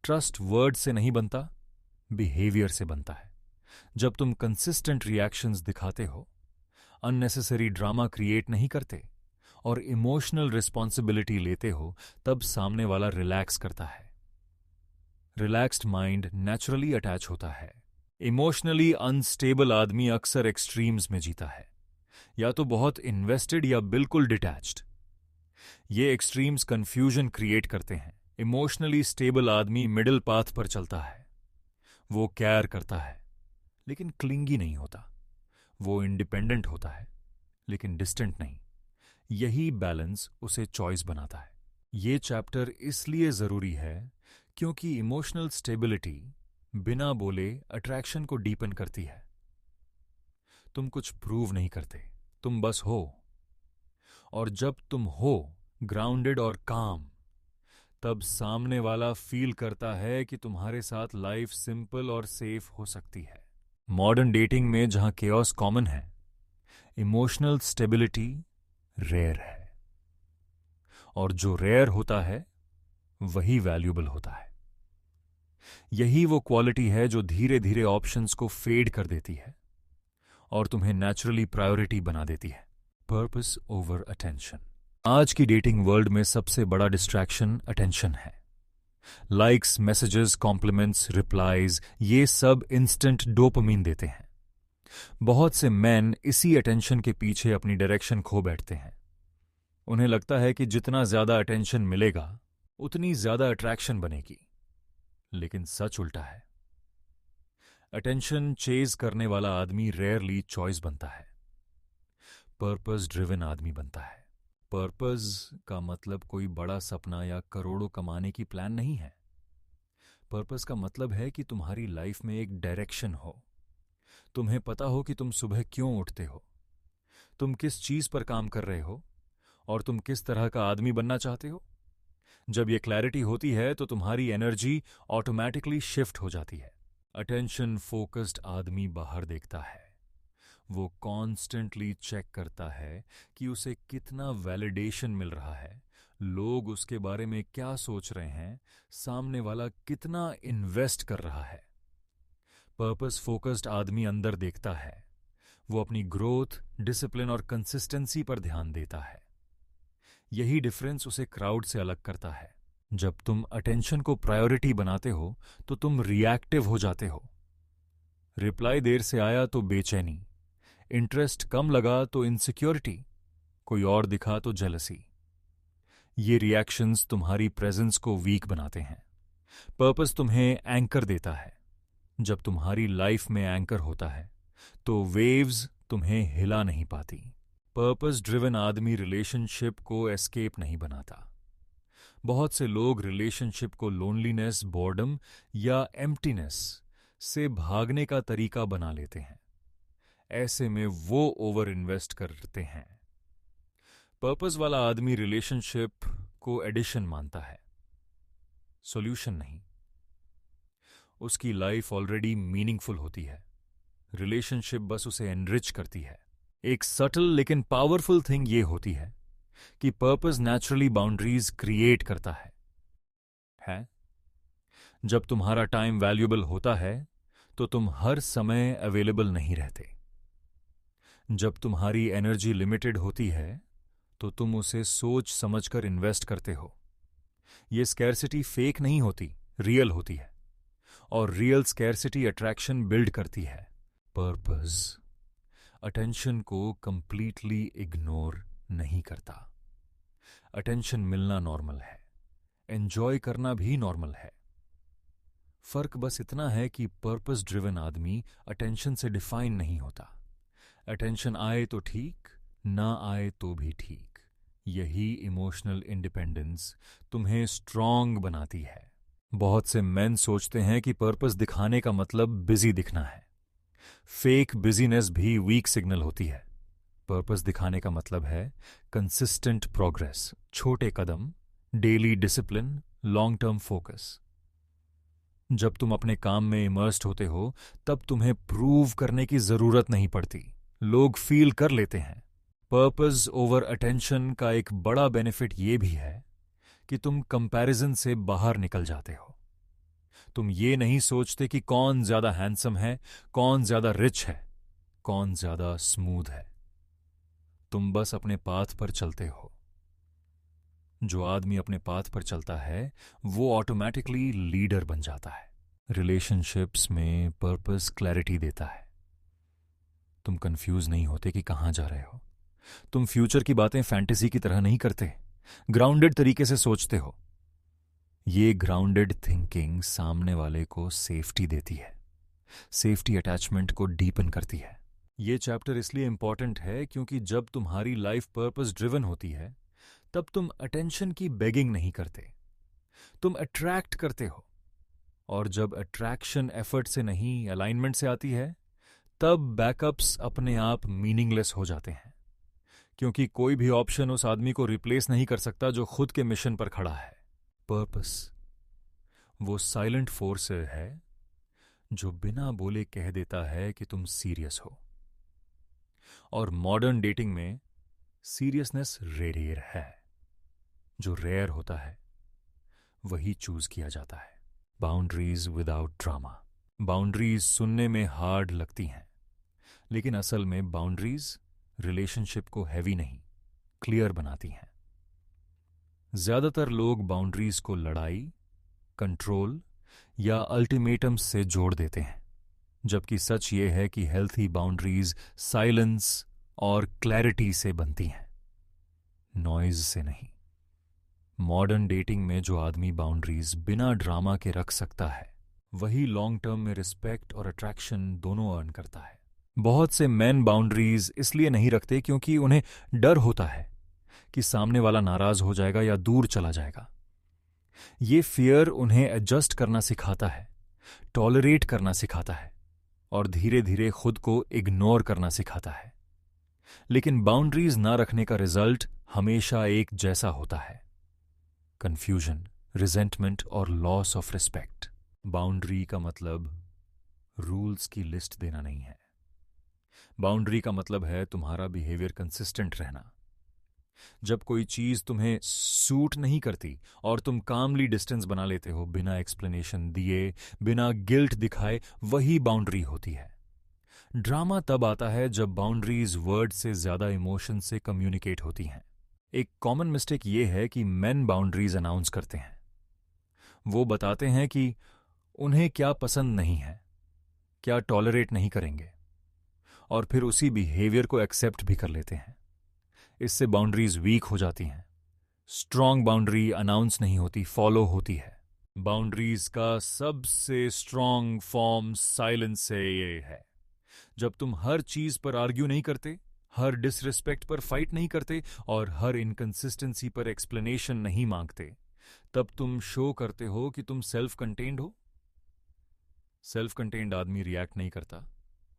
ट्रस्ट वर्ड से नहीं बनता, बिहेवियर से बनता है। जब तुम कंसिस्टेंट रिएक्शंस दिखाते हो, अननेसेसरी ड्रामा क्रिएट नहीं करते, और इमोशनल रिस्पॉन्सिबिलिटी लेते हो, तब सामने वाला रिलैक्स करता है। रिलैक्स्ड माइंड नेचुरली अटैच होता है। इमोशनली अनस्टेबल आदमी अक्सर एक्सट्रीम्स में जीता है, या तो बहुत इन्वेस्टेड या बिल्कुल डिटैच्ड। ये एक्सट्रीम्स कंफ्यूजन क्रिएट करते हैं। इमोशनली स्टेबल आदमी मिडिल पाथ पर चलता है। वो केयर करता है लेकिन क्लिंगी नहीं होता। वो इंडिपेंडेंट होता है लेकिन डिस्टेंट नहीं। यही बैलेंस उसे चॉइस बनाता है। ये चैप्टर इसलिए जरूरी है क्योंकि इमोशनल स्टेबिलिटी बिना बोले अट्रैक्शन को डीपन करती है। तुम कुछ प्रूव नहीं करते, तुम बस हो। और जब तुम हो ग्राउंडेड और काम, तब सामने वाला फील करता है कि तुम्हारे साथ लाइफ सिंपल और सेफ हो सकती है। मॉडर्न डेटिंग में जहां केओस कॉमन है, इमोशनल स्टेबिलिटी रेयर है। और जो रेयर होता है वही वैल्यूबल होता है। यही वो क्वालिटी है जो धीरे धीरे ऑप्शंस को फेड कर देती है और तुम्हें नेचुरली प्रायोरिटी बना देती है। Purpose over attention. आज की डेटिंग वर्ल्ड में सबसे बड़ा डिस्ट्रैक्शन अटेंशन है। लाइक्स, मैसेजेस, कॉम्प्लीमेंट्स, रिप्लाईज, ये सब इंस्टेंट डोपामीन देते हैं। बहुत से मैन इसी अटेंशन के पीछे अपनी डायरेक्शन खो बैठते हैं। उन्हें लगता है कि जितना ज्यादा अटेंशन मिलेगा उतनी ज्यादा अट्रैक्शन बनेगी, लेकिन सच उल्टा है। अटेंशन चेज करने वाला आदमी रेयरली चॉइस बनता है, पर्पस ड्रिवन आदमी बनता है। पर्पस का मतलब कोई बड़ा सपना या करोड़ों कमाने की प्लान नहीं है। पर्पस का मतलब है कि तुम्हारी लाइफ में एक डायरेक्शन हो। तुम्हें पता हो कि तुम सुबह क्यों उठते हो, तुम किस चीज पर काम कर रहे हो और तुम किस तरह का आदमी बनना चाहते हो। जब ये क्लैरिटी होती है तो तुम्हारी एनर्जी ऑटोमेटिकली शिफ्ट हो जाती है। अटेंशन फोकस्ड आदमी बाहर देखता है। वो कॉन्स्टेंटली चेक करता है कि उसे कितना वैलिडेशन मिल रहा है, लोग उसके बारे में क्या सोच रहे हैं, सामने वाला कितना इन्वेस्ट कर रहा है। पर्पस फोकस्ड आदमी अंदर देखता है। वो अपनी ग्रोथ, डिसिप्लिन और कंसिस्टेंसी पर ध्यान देता है। यही डिफरेंस उसे क्राउड से अलग करता है। जब तुम अटेंशन को प्रायोरिटी बनाते हो तो तुम रिएक्टिव हो जाते हो। रिप्लाई देर से आया तो बेचैनी, इंटरेस्ट कम लगा तो इनसिक्योरिटी, कोई और दिखा तो जेलसी। ये रिएक्शंस तुम्हारी प्रेजेंस को वीक बनाते हैं। पर्पस तुम्हें एंकर देता है। जब तुम्हारी लाइफ में एंकर होता है तो वेव्स तुम्हें हिला नहीं पाती। पर्पस ड्रिवन आदमी रिलेशनशिप को एस्केप नहीं बनाता। बहुत से लोग रिलेशनशिप को लोनलीनेस, बोर्डम या एम्प्टीनेस से भागने का तरीका बना लेते हैं। ऐसे में वो ओवर इन्वेस्ट करते हैं। पर्पस वाला आदमी रिलेशनशिप को एडिशन मानता है, सॉल्यूशन नहीं। उसकी लाइफ ऑलरेडी मीनिंगफुल होती है, रिलेशनशिप बस उसे एनरिच करती है। एक सटल लेकिन पावरफुल थिंग ये होती है कि पर्पस नेचुरली बाउंड्रीज क्रिएट करता है? जब तुम्हारा टाइम वैल्यूएबल होता है तो तुम हर समय अवेलेबल नहीं रहते। जब तुम्हारी एनर्जी लिमिटेड होती है तो तुम उसे सोच समझकर इन्वेस्ट करते हो। ये स्कैर्सिटी फेक नहीं होती, रियल होती है। और रियल स्कैर्सिटी अट्रैक्शन बिल्ड करती है। पर्पस अटेंशन को कंप्लीटली इग्नोर नहीं करता। अटेंशन मिलना नॉर्मल है, एंजॉय करना भी नॉर्मल है। फर्क बस इतना है कि पर्पस ड्रिवन आदमी अटेंशन से डिफाइन नहीं होता। अटेंशन आए तो ठीक, ना आए तो भी ठीक। यही इमोशनल इंडिपेंडेंस तुम्हें स्ट्रांग बनाती है। बहुत से मेन सोचते हैं कि पर्पस दिखाने का मतलब बिजी दिखना है। फेक बिजीनेस भी वीक सिग्नल होती है। पर्पस दिखाने का मतलब है कंसिस्टेंट प्रोग्रेस, छोटे कदम, daily discipline, long term focus. जब तुम अपने काम में इमर्स्ड होते हो तब तुम्हें प्रूव करने की जरूरत नहीं पड़ती, लोग फील कर लेते हैं। पर्पस ओवर अटेंशन का एक बड़ा बेनिफिट ये भी है कि तुम कंपैरिजन से बाहर निकल जाते हो। तुम ये नहीं सोचते कि कौन ज्यादा हैंडसम है, कौन ज्यादा रिच है, कौन ज्यादा स्मूथ है। तुम बस अपने पाथ पर चलते हो। जो आदमी अपने पाथ पर चलता है वो ऑटोमेटिकली लीडर बन जाता है। रिलेशनशिप्स में पर्पस क्लैरिटी देता है। तुम कंफ्यूज नहीं होते कि कहां जा रहे हो। तुम फ्यूचर की बातें फैंटेसी की तरह नहीं करते, ग्राउंडेड तरीके से सोचते हो। ये ग्राउंडेड थिंकिंग सामने वाले को सेफ्टी देती है, सेफ्टी अटैचमेंट को डीपन करती है। ये चैप्टर इसलिए इंपॉर्टेंट है क्योंकि जब तुम्हारी लाइफ पर्पस ड्रिवन होती है तब तुम अटेंशन की बेगिंग नहीं करते, तुम अट्रैक्ट करते हो। और जब अट्रैक्शन एफर्ट से नहीं, अलाइनमेंट से आती है, तब बैकअप्स अपने आप मीनिंगलेस हो जाते हैं। क्योंकि कोई भी ऑप्शन उस आदमी को रिप्लेस नहीं कर सकता जो खुद के मिशन पर खड़ा है। पर्पस। वो साइलेंट फोर्स है जो बिना बोले कह देता है कि तुम सीरियस हो। और मॉडर्न डेटिंग में सीरियसनेस रेयर है। जो रेयर होता है वही चूज किया जाता है। Boundaries without drama. बाउंड्रीज सुनने में हार्ड लगती हैं, लेकिन असल में बाउंड्रीज रिलेशनशिप को हैवी नहीं, क्लियर बनाती हैं। ज्यादातर लोग बाउंड्रीज को लड़ाई, कंट्रोल या अल्टीमेटम्स से जोड़ देते हैं, जबकि सच ये है कि हेल्थी बाउंड्रीज साइलेंस और क्लैरिटी से बनती हैं, नॉइज से नहीं। मॉडर्न डेटिंग में जो आदमी बाउंड्रीज बिना ड्रामा के रख सकता है वही लॉन्ग टर्म में रिस्पेक्ट और अट्रैक्शन दोनों अर्न करता है। बहुत से मेन बाउंड्रीज इसलिए नहीं रखते क्योंकि उन्हें डर होता है कि सामने वाला नाराज हो जाएगा या दूर चला जाएगा। ये फियर उन्हें एडजस्ट करना सिखाता है, टॉलरेट करना सिखाता है और धीरे धीरे खुद को इग्नोर करना सिखाता है। लेकिन बाउंड्रीज ना रखने का रिजल्ट हमेशा एक जैसा होता है, कंफ्यूजन, रिजेंटमेंट और लॉस ऑफ रिस्पेक्ट। बाउंड्री का मतलब रूल्स की लिस्ट देना नहीं है। बाउंड्री का मतलब है तुम्हारा बिहेवियर कंसिस्टेंट रहना। जब कोई चीज तुम्हें सूट नहीं करती और तुम कामली डिस्टेंस बना लेते हो बिना एक्सप्लेनेशन दिए, बिना गिल्ट दिखाए, वही बाउंड्री होती है। ड्रामा तब आता है जब बाउंड्रीज वर्ड से ज्यादा इमोशन से कम्युनिकेट होती हैं। एक कॉमन मिस्टेक ये है कि मेन बाउंड्रीज अनाउंस करते हैं। वो बताते हैं कि उन्हें क्या पसंद नहीं है, क्या टॉलरेट नहीं करेंगे, और फिर उसी बिहेवियर को एक्सेप्ट भी कर लेते हैं। इससे बाउंड्रीज वीक हो जाती हैं। स्ट्रांग बाउंड्री अनाउंस नहीं होती, फॉलो होती है। बाउंड्रीज का सबसे स्ट्रांग फॉर्म साइलेंस से ये है। जब तुम हर चीज पर आर्ग्यू नहीं करते, हर डिसरिस्पेक्ट पर फाइट नहीं करते और हर इनकंसिस्टेंसी पर एक्सप्लेनेशन नहीं मांगते, तब तुम शो करते हो कि तुम सेल्फ कंटेन्ड हो। सेल्फ कंटेन्ड आदमी रिएक्ट नहीं करता,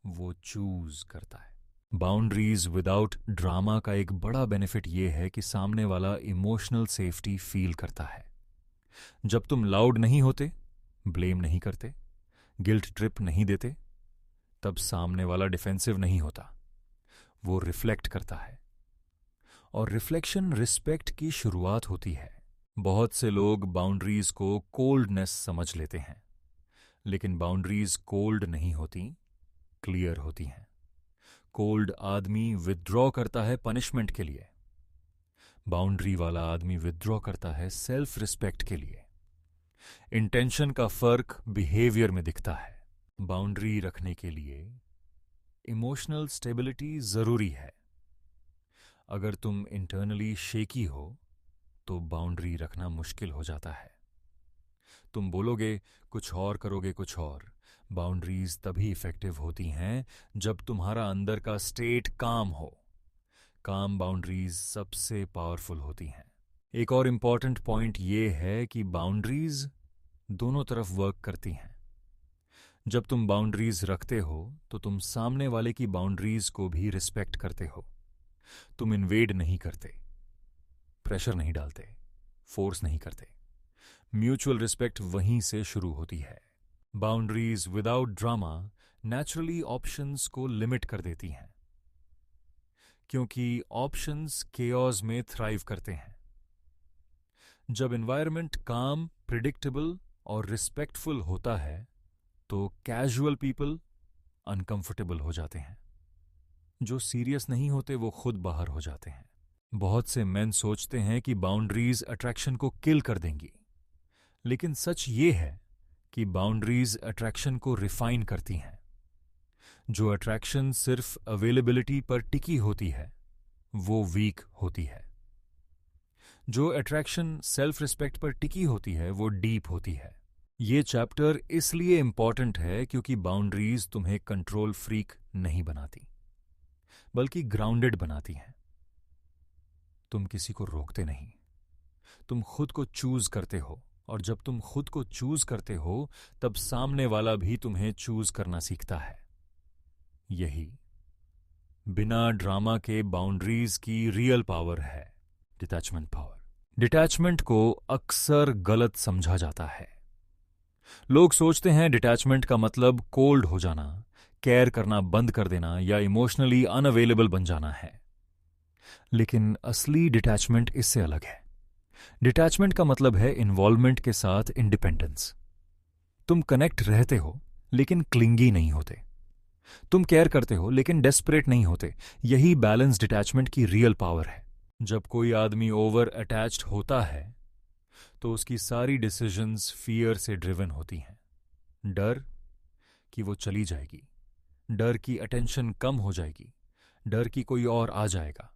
वो चूज करता है। बाउंड्रीज विदाउट ड्रामा का एक बड़ा बेनिफिट यह है कि सामने वाला इमोशनल सेफ्टी फील करता है। जब तुम लाउड नहीं होते, ब्लेम नहीं करते, गिल्ट ट्रिप नहीं देते, तब सामने वाला डिफेंसिव नहीं होता, वो रिफ्लेक्ट करता है। और रिफ्लेक्शन रिस्पेक्ट की शुरुआत होती है। बहुत से लोग बाउंड्रीज को कोल्डनेस समझ लेते हैं, लेकिन बाउंड्रीज कोल्ड नहीं होती, क्लियर होती हैं। कोल्ड आदमी विथड्रॉ करता है पनिशमेंट के लिए, बाउंड्री वाला आदमी विथड्रॉ करता है सेल्फ रिस्पेक्ट के लिए। इंटेंशन का फर्क बिहेवियर में दिखता है। बाउंड्री रखने के लिए इमोशनल स्टेबिलिटी जरूरी है। अगर तुम इंटरनली शेकी हो तो बाउंड्री रखना मुश्किल हो जाता है। तुम बोलोगे कुछ और, करोगे कुछ और। बाउंड्रीज तभी इफेक्टिव होती हैं जब तुम्हारा अंदर का स्टेट काम हो। काम बाउंड्रीज सबसे पावरफुल होती हैं। एक और इंपॉर्टेंट पॉइंट ये है कि बाउंड्रीज दोनों तरफ वर्क करती हैं। जब तुम बाउंड्रीज रखते हो तो तुम सामने वाले की बाउंड्रीज को भी रिस्पेक्ट करते हो। तुम इन्वेड नहीं करते, प्रेशर नहीं डालते, फोर्स नहीं करते। म्यूचुअल रिस्पेक्ट वहीं से शुरू होती है। Boundaries without drama naturally options को लिमिट कर देती हैं, क्योंकि ऑप्शंस केओस में थ्राइव करते हैं। जब एनवायरनमेंट काम, प्रिडिक्टेबल और रिस्पेक्टफुल होता है तो कैजुअल पीपल अनकंफर्टेबल हो जाते हैं। जो सीरियस नहीं होते वो खुद बाहर हो जाते हैं। बहुत से मेन सोचते हैं कि बाउंड्रीज अट्रैक्शन को किल कर देंगी, लेकिन सच ये है कि बाउंड्रीज अट्रैक्शन को रिफाइन करती हैं। जो अट्रैक्शन सिर्फ अवेलेबिलिटी पर टिकी होती है वो वीक होती है। जो अट्रैक्शन सेल्फ रिस्पेक्ट पर टिकी होती है वो डीप होती है। ये चैप्टर इसलिए इंपॉर्टेंट है क्योंकि बाउंड्रीज तुम्हें कंट्रोल फ्रीक नहीं बनाती, बल्कि ग्राउंडेड बनाती हैं। तुम किसी को रोकते नहीं, तुम खुद को चूज करते हो, और जब तुम खुद को चूज करते हो तब सामने वाला भी तुम्हें चूज करना सीखता है। यही बिना ड्रामा के बाउंड्रीज की रियल पावर है, डिटैचमेंट पावर। डिटैचमेंट को अक्सर गलत समझा जाता है। लोग सोचते हैं डिटैचमेंट का मतलब कोल्ड हो जाना, केयर करना बंद कर देना या इमोशनली अनअवेलेबल बन जाना है। लेकिन असली डिटैचमेंट इससे अलग है। डिटैचमेंट का मतलब है इन्वॉल्वमेंट के साथ इंडिपेंडेंस। तुम कनेक्ट रहते हो लेकिन क्लिंगी नहीं होते। तुम केयर करते हो लेकिन डेस्परेट नहीं होते। यही बैलेंस डिटैचमेंट की रियल पावर है। जब कोई आदमी ओवर अटैच्ड होता है तो उसकी सारी डिसीजंस फियर से ड्रिवन होती हैं। डर कि वो चली जाएगी, डर की अटेंशन कम हो जाएगी, डर कि कोई और आ जाएगा।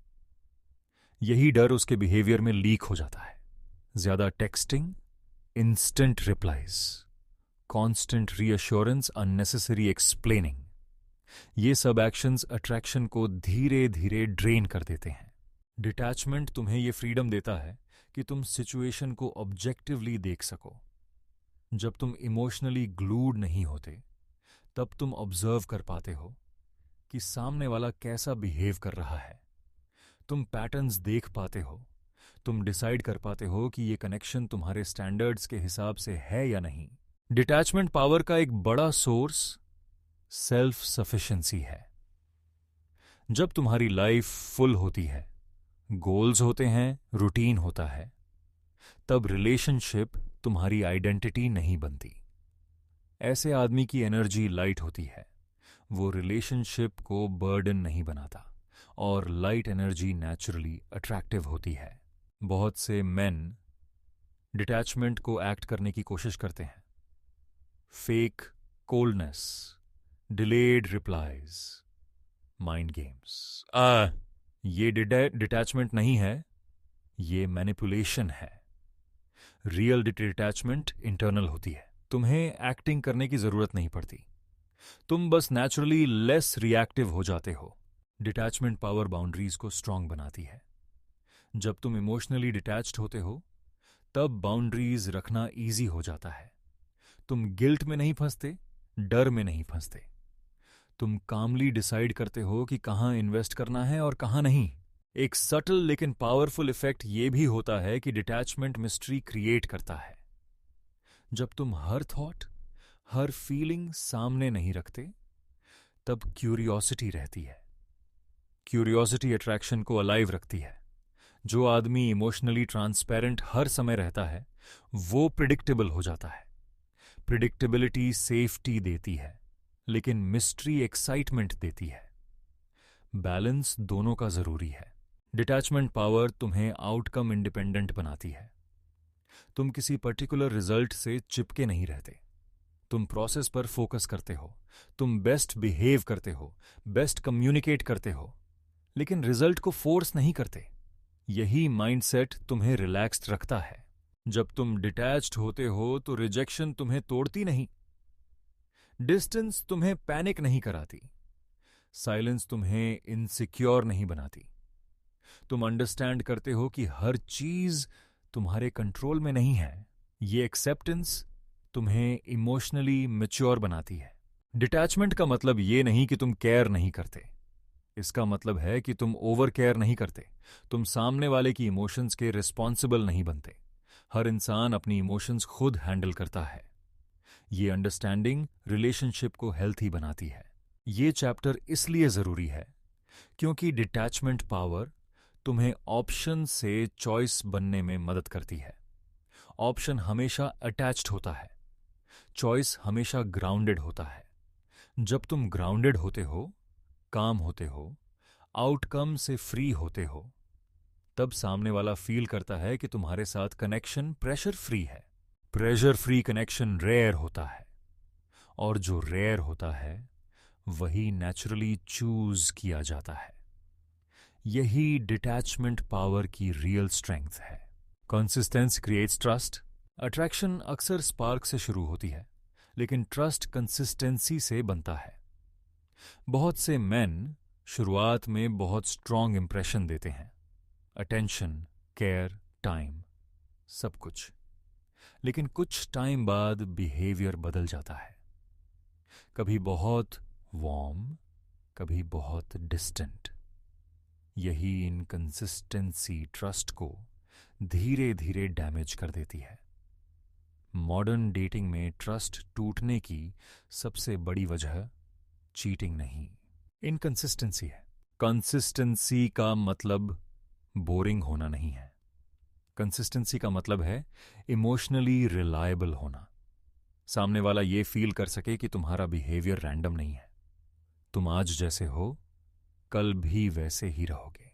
यही डर उसके बिहेवियर में लीक हो जाता है। ज्यादा texting, instant replies, constant reassurance, unnecessary explaining, ये सब एक्शंस अट्रैक्शन को धीरे धीरे ड्रेन कर देते हैं। डिटैचमेंट तुम्हें ये फ्रीडम देता है कि तुम सिचुएशन को ऑब्जेक्टिवली देख सको। जब तुम इमोशनली ग्लूड नहीं होते तब तुम ऑब्जर्व कर पाते हो कि सामने वाला कैसा बिहेव कर रहा है। तुम पैटर्न्स देख पाते हो। तुम डिसाइड कर पाते हो कि ये कनेक्शन तुम्हारे स्टैंडर्ड्स के हिसाब से है या नहीं। डिटैचमेंट पावर का एक बड़ा सोर्स सेल्फ सफिशिएंसी है। जब तुम्हारी लाइफ फुल होती है, गोल्स होते हैं, रूटीन होता है, तब रिलेशनशिप तुम्हारी आइडेंटिटी नहीं बनती। ऐसे आदमी की एनर्जी लाइट होती है। वो रिलेशनशिप को बर्डन नहीं बनाता और लाइट एनर्जी नेचुरली अट्रैक्टिव होती है। बहुत से मेन डिटैचमेंट को एक्ट करने की कोशिश करते हैं। Fake coldness, delayed replies, mind games. ये डिटैचमेंट नहीं है, ये मैनिपुलेशन है। रियल डिटैचमेंट इंटरनल होती है। तुम्हें एक्टिंग करने की जरूरत नहीं पड़ती। तुम बस नेचुरली लेस रिएक्टिव हो जाते हो। डिटैचमेंट पावर बाउंड्रीज को स्ट्रांग बनाती है। जब तुम इमोशनली डिटैच्ड होते हो तब बाउंड्रीज रखना इजी हो जाता है। तुम गिल्ट में नहीं फंसते, डर में नहीं फंसते। तुम कामली डिसाइड करते हो कि कहां इन्वेस्ट करना है और कहां नहीं। एक सटल लेकिन पावरफुल इफेक्ट यह भी होता है कि डिटैचमेंट मिस्ट्री क्रिएट करता है। जब तुम हर थॉट, हर फीलिंग सामने नहीं रखते तब क्यूरियोसिटी रहती है। क्यूरियोसिटी अट्रैक्शन को अलाइव रखती है। जो आदमी इमोशनली ट्रांसपेरेंट हर समय रहता है वो प्रिडिक्टेबल हो जाता है। प्रिडिक्टेबिलिटी सेफ्टी देती है लेकिन मिस्ट्री एक्साइटमेंट देती है। बैलेंस दोनों का जरूरी है। डिटैचमेंट पावर तुम्हें आउटकम इंडिपेंडेंट बनाती है। तुम किसी पर्टिकुलर रिजल्ट से चिपके नहीं रहते। तुम प्रोसेस पर फोकस करते हो। तुम बेस्ट बिहेव करते हो, बेस्ट कम्युनिकेट करते हो, लेकिन रिजल्ट को फोर्स नहीं करते। यही माइंडसेट तुम्हें रिलैक्स्ड रखता है। जब तुम डिटैच्ड होते हो तो रिजेक्शन तुम्हें तोड़ती नहीं। डिस्टेंस तुम्हें पैनिक नहीं कराती। साइलेंस तुम्हें इनसिक्योर नहीं बनाती। तुम अंडरस्टैंड करते हो कि हर चीज तुम्हारे कंट्रोल में नहीं है। ये एक्सेप्टेंस तुम्हें इमोशनली मैच्योर बनाती है। डिटैचमेंट का मतलब ये नहीं कि तुम केयर नहीं करते। इसका मतलब है कि तुम ओवर केयर नहीं करते। तुम सामने वाले की इमोशंस के रिस्पॉन्सिबल नहीं बनते। हर इंसान अपनी इमोशंस खुद हैंडल करता है। ये अंडरस्टैंडिंग रिलेशनशिप को हेल्थी बनाती है। ये चैप्टर इसलिए जरूरी है क्योंकि डिटैचमेंट पावर तुम्हें ऑप्शन से चॉइस बनने में मदद करती है। ऑप्शन हमेशा अटैच्ड होता है, चॉइस हमेशा ग्राउंडेड होता है। जब तुम ग्राउंडेड होते हो, काम होते हो, आउटकम से फ्री होते हो, तब सामने वाला फील करता है कि तुम्हारे साथ कनेक्शन प्रेशर फ्री है। प्रेशर फ्री कनेक्शन रेयर होता है और जो रेयर होता है वही नेचुरली चूज किया जाता है। यही डिटैचमेंट पावर की रियल स्ट्रेंथ है। Consistency creates trust. अट्रैक्शन अक्सर स्पार्क से शुरू होती है लेकिन ट्रस्ट कंसिस्टेंसी से बनता है। बहुत से मेन शुरुआत में बहुत स्ट्रांग इंप्रेशन देते हैं, अटेंशन, केयर, टाइम, सब कुछ। लेकिन कुछ टाइम बाद बिहेवियर बदल जाता है। कभी बहुत वार्म, कभी बहुत डिस्टेंट। यही इनकंसिस्टेंसी ट्रस्ट को धीरे धीरे डैमेज कर देती है। मॉडर्न डेटिंग में ट्रस्ट टूटने की सबसे बड़ी वजह चीटिंग नहीं, इनकंसिस्टेंसी है। कंसिस्टेंसी का मतलब बोरिंग होना नहीं है। कंसिस्टेंसी का मतलब है इमोशनली रिलायबल होना। सामने वाला ये फील कर सके कि तुम्हारा बिहेवियर रैंडम नहीं है। तुम आज जैसे हो कल भी वैसे ही रहोगे।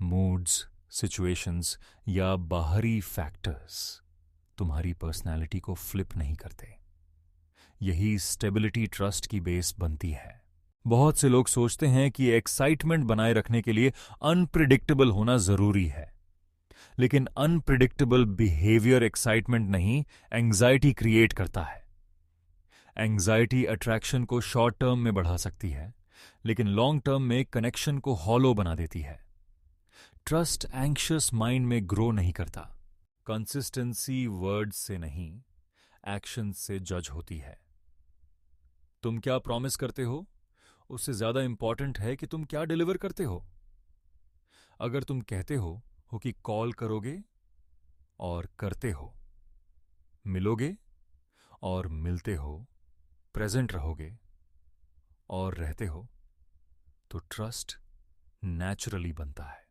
मूड्स, सिचुएशंस या बाहरी फैक्टर्स तुम्हारी पर्सनैलिटी को फ्लिप नहीं करते। यही स्टेबिलिटी ट्रस्ट की बेस बनती है। बहुत से लोग सोचते हैं कि एक्साइटमेंट बनाए रखने के लिए अनप्रिडिक्टेबल होना जरूरी है, लेकिन अनप्रिडिक्टेबल बिहेवियर एक्साइटमेंट नहीं, एंग्जाइटी क्रिएट करता है। एंग्जाइटी अट्रैक्शन को शॉर्ट टर्म में बढ़ा सकती है, लेकिन लॉन्ग टर्म में कनेक्शन को हॉलो बना देती है। ट्रस्ट एंग्शियस माइंड में ग्रो नहीं करता। कंसिस्टेंसी वर्ड्स से नहीं, एक्शन से जज होती है। तुम क्या प्रॉमिस करते हो उससे ज्यादा इंपॉर्टेंट है कि तुम क्या डिलीवर करते हो। अगर तुम कहते हो कि कॉल करोगे और करते हो, मिलोगे और मिलते हो, प्रेजेंट रहोगे और रहते हो, तो ट्रस्ट नेचुरली बनता है।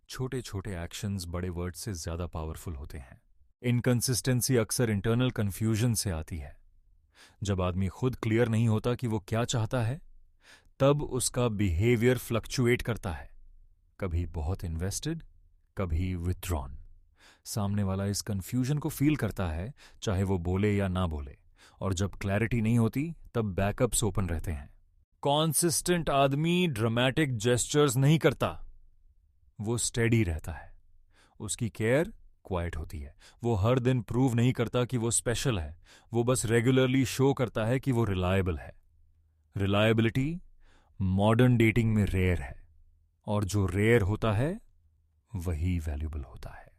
छोटे छोटे एक्शंस बड़े वर्ड से ज्यादा पावरफुल होते हैं। इनकंसिस्टेंसी अक्सर इंटरनल कंफ्यूजन से आती है। जब आदमी खुद क्लियर नहीं होता कि वो क्या चाहता है, तब उसका बिहेवियर फ्लक्चुएट करता है। कभी बहुत इन्वेस्टेड, कभी विथड्रॉन। सामने वाला इस कंफ्यूजन को फील करता है, चाहे वो बोले या ना बोले, और जब क्लैरिटी नहीं होती तब बैकअप्स ओपन रहते हैं। कॉन्सिस्टेंट आदमी ड्रामेटिक जेस्चर्स नहीं करता, वो स्टेडी रहता है। उसकी केयर क्वाइट होती है। वो हर दिन प्रूव नहीं करता कि वो स्पेशल है, वो बस रेगुलरली शो करता है कि वो रिलायबल है। रिलायबिलिटी मॉडर्न डेटिंग में रेयर है, और जो रेयर होता है वही वैल्यूबल होता है।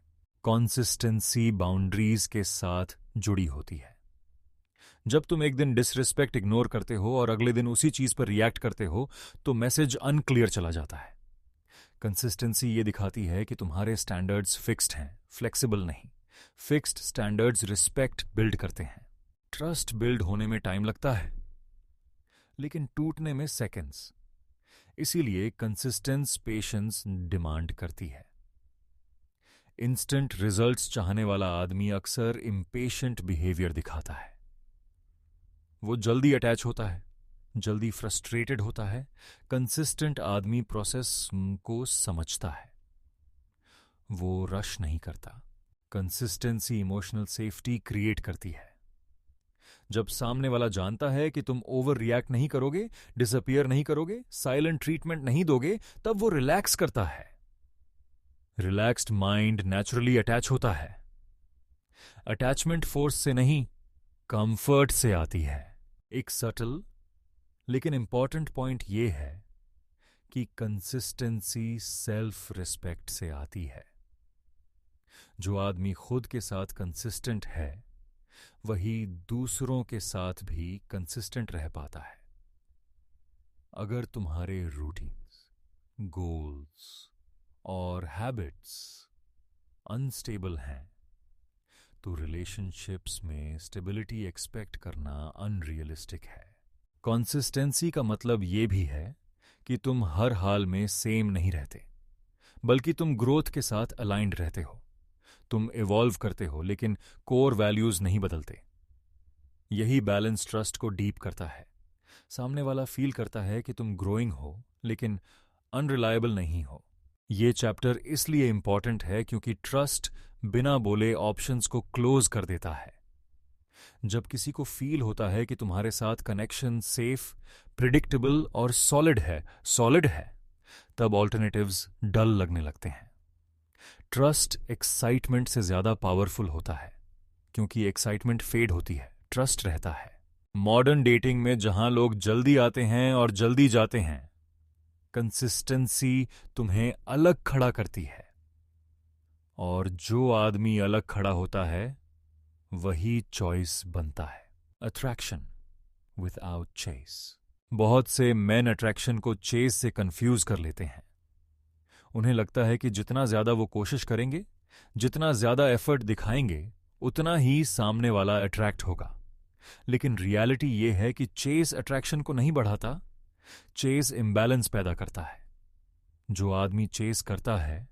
कॉन्सिस्टेंसी बाउंड्रीज के साथ जुड़ी होती है। जब तुम एक दिन डिसरिस्पेक्ट इग्नोर करते हो और अगले दिन उसी चीज पर रिएक्ट करते हो, तो मैसेज अनक्लियर चला जाता है। कंसिस्टेंसी ये दिखाती है कि तुम्हारे स्टैंडर्ड्स फिक्स्ड हैं, फ्लेक्सिबल नहीं। फिक्स्ड स्टैंडर्ड्स रिस्पेक्ट बिल्ड करते हैं। ट्रस्ट बिल्ड होने में टाइम लगता है, लेकिन टूटने में सेकेंड्स। इसीलिए कंसिस्टेंस पेशेंस डिमांड करती है। इंस्टेंट रिजल्ट्स चाहने वाला आदमी अक्सर इम्पेशेंट बिहेवियर दिखाता है। वो जल्दी अटैच होता है, जल्दी फ्रस्ट्रेटेड होता है। कंसिस्टेंट आदमी प्रोसेस को समझता है, वो रश नहीं करता। कंसिस्टेंसी इमोशनल सेफ्टी क्रिएट करती है। जब सामने वाला जानता है कि तुम ओवर रिएक्ट नहीं करोगे, डिसअपियर नहीं करोगे, साइलेंट ट्रीटमेंट नहीं दोगे, तब वो रिलैक्स करता है। रिलैक्स्ड माइंड नेचुरली अटैच होता है। अटैचमेंट फोर्स से नहीं, कंफर्ट से आती है। एक सटल लेकिन इंपॉर्टेंट पॉइंट यह है कि कंसिस्टेंसी सेल्फ रिस्पेक्ट से आती है। जो आदमी खुद के साथ कंसिस्टेंट है, वही दूसरों के साथ भी कंसिस्टेंट रह पाता है। अगर तुम्हारे रूटीन्स, गोल्स और हैबिट्स अनस्टेबल हैं, तो रिलेशनशिप्स में स्टेबिलिटी एक्सपेक्ट करना अनरियलिस्टिक है। कंसिस्टेंसी का मतलब ये भी है कि तुम हर हाल में सेम नहीं रहते, बल्कि तुम ग्रोथ के साथ अलाइंड रहते हो। तुम इवॉल्व करते हो, लेकिन कोर वैल्यूज नहीं बदलते। यही बैलेंस ट्रस्ट को डीप करता है। सामने वाला फील करता है कि तुम ग्रोइंग हो, लेकिन अनरिलायबल नहीं हो। ये चैप्टर इसलिए इंपॉर्टेंट है क्योंकि ट्रस्ट बिना बोले ऑप्शंस को क्लोज कर देता है। जब किसी को फील होता है कि तुम्हारे साथ कनेक्शन सेफ, प्रिडिक्टेबल और सॉलिड है, तब ऑल्टरनेटिव्स डल लगने लगते हैं। ट्रस्ट एक्साइटमेंट से ज्यादा पावरफुल होता है, क्योंकि एक्साइटमेंट फेड होती है, ट्रस्ट रहता है। मॉडर्न डेटिंग में जहां लोग जल्दी आते हैं और जल्दी जाते हैं, कंसिस्टेंसी तुम्हें अलग खड़ा करती है। और जो आदमी अलग खड़ा होता है, वही चॉइस बनता है। Attraction without chase. बहुत से मेन अट्रैक्शन को चेस से कंफ्यूज कर लेते हैं। उन्हें लगता है कि जितना ज्यादा वो कोशिश करेंगे, जितना ज्यादा एफर्ट दिखाएंगे, उतना ही सामने वाला अट्रैक्ट होगा। लेकिन रियलिटी ये है कि चेस अट्रैक्शन को नहीं बढ़ाता, चेस इम्बैलेंस पैदा करता है। जो आदमी चेस करता है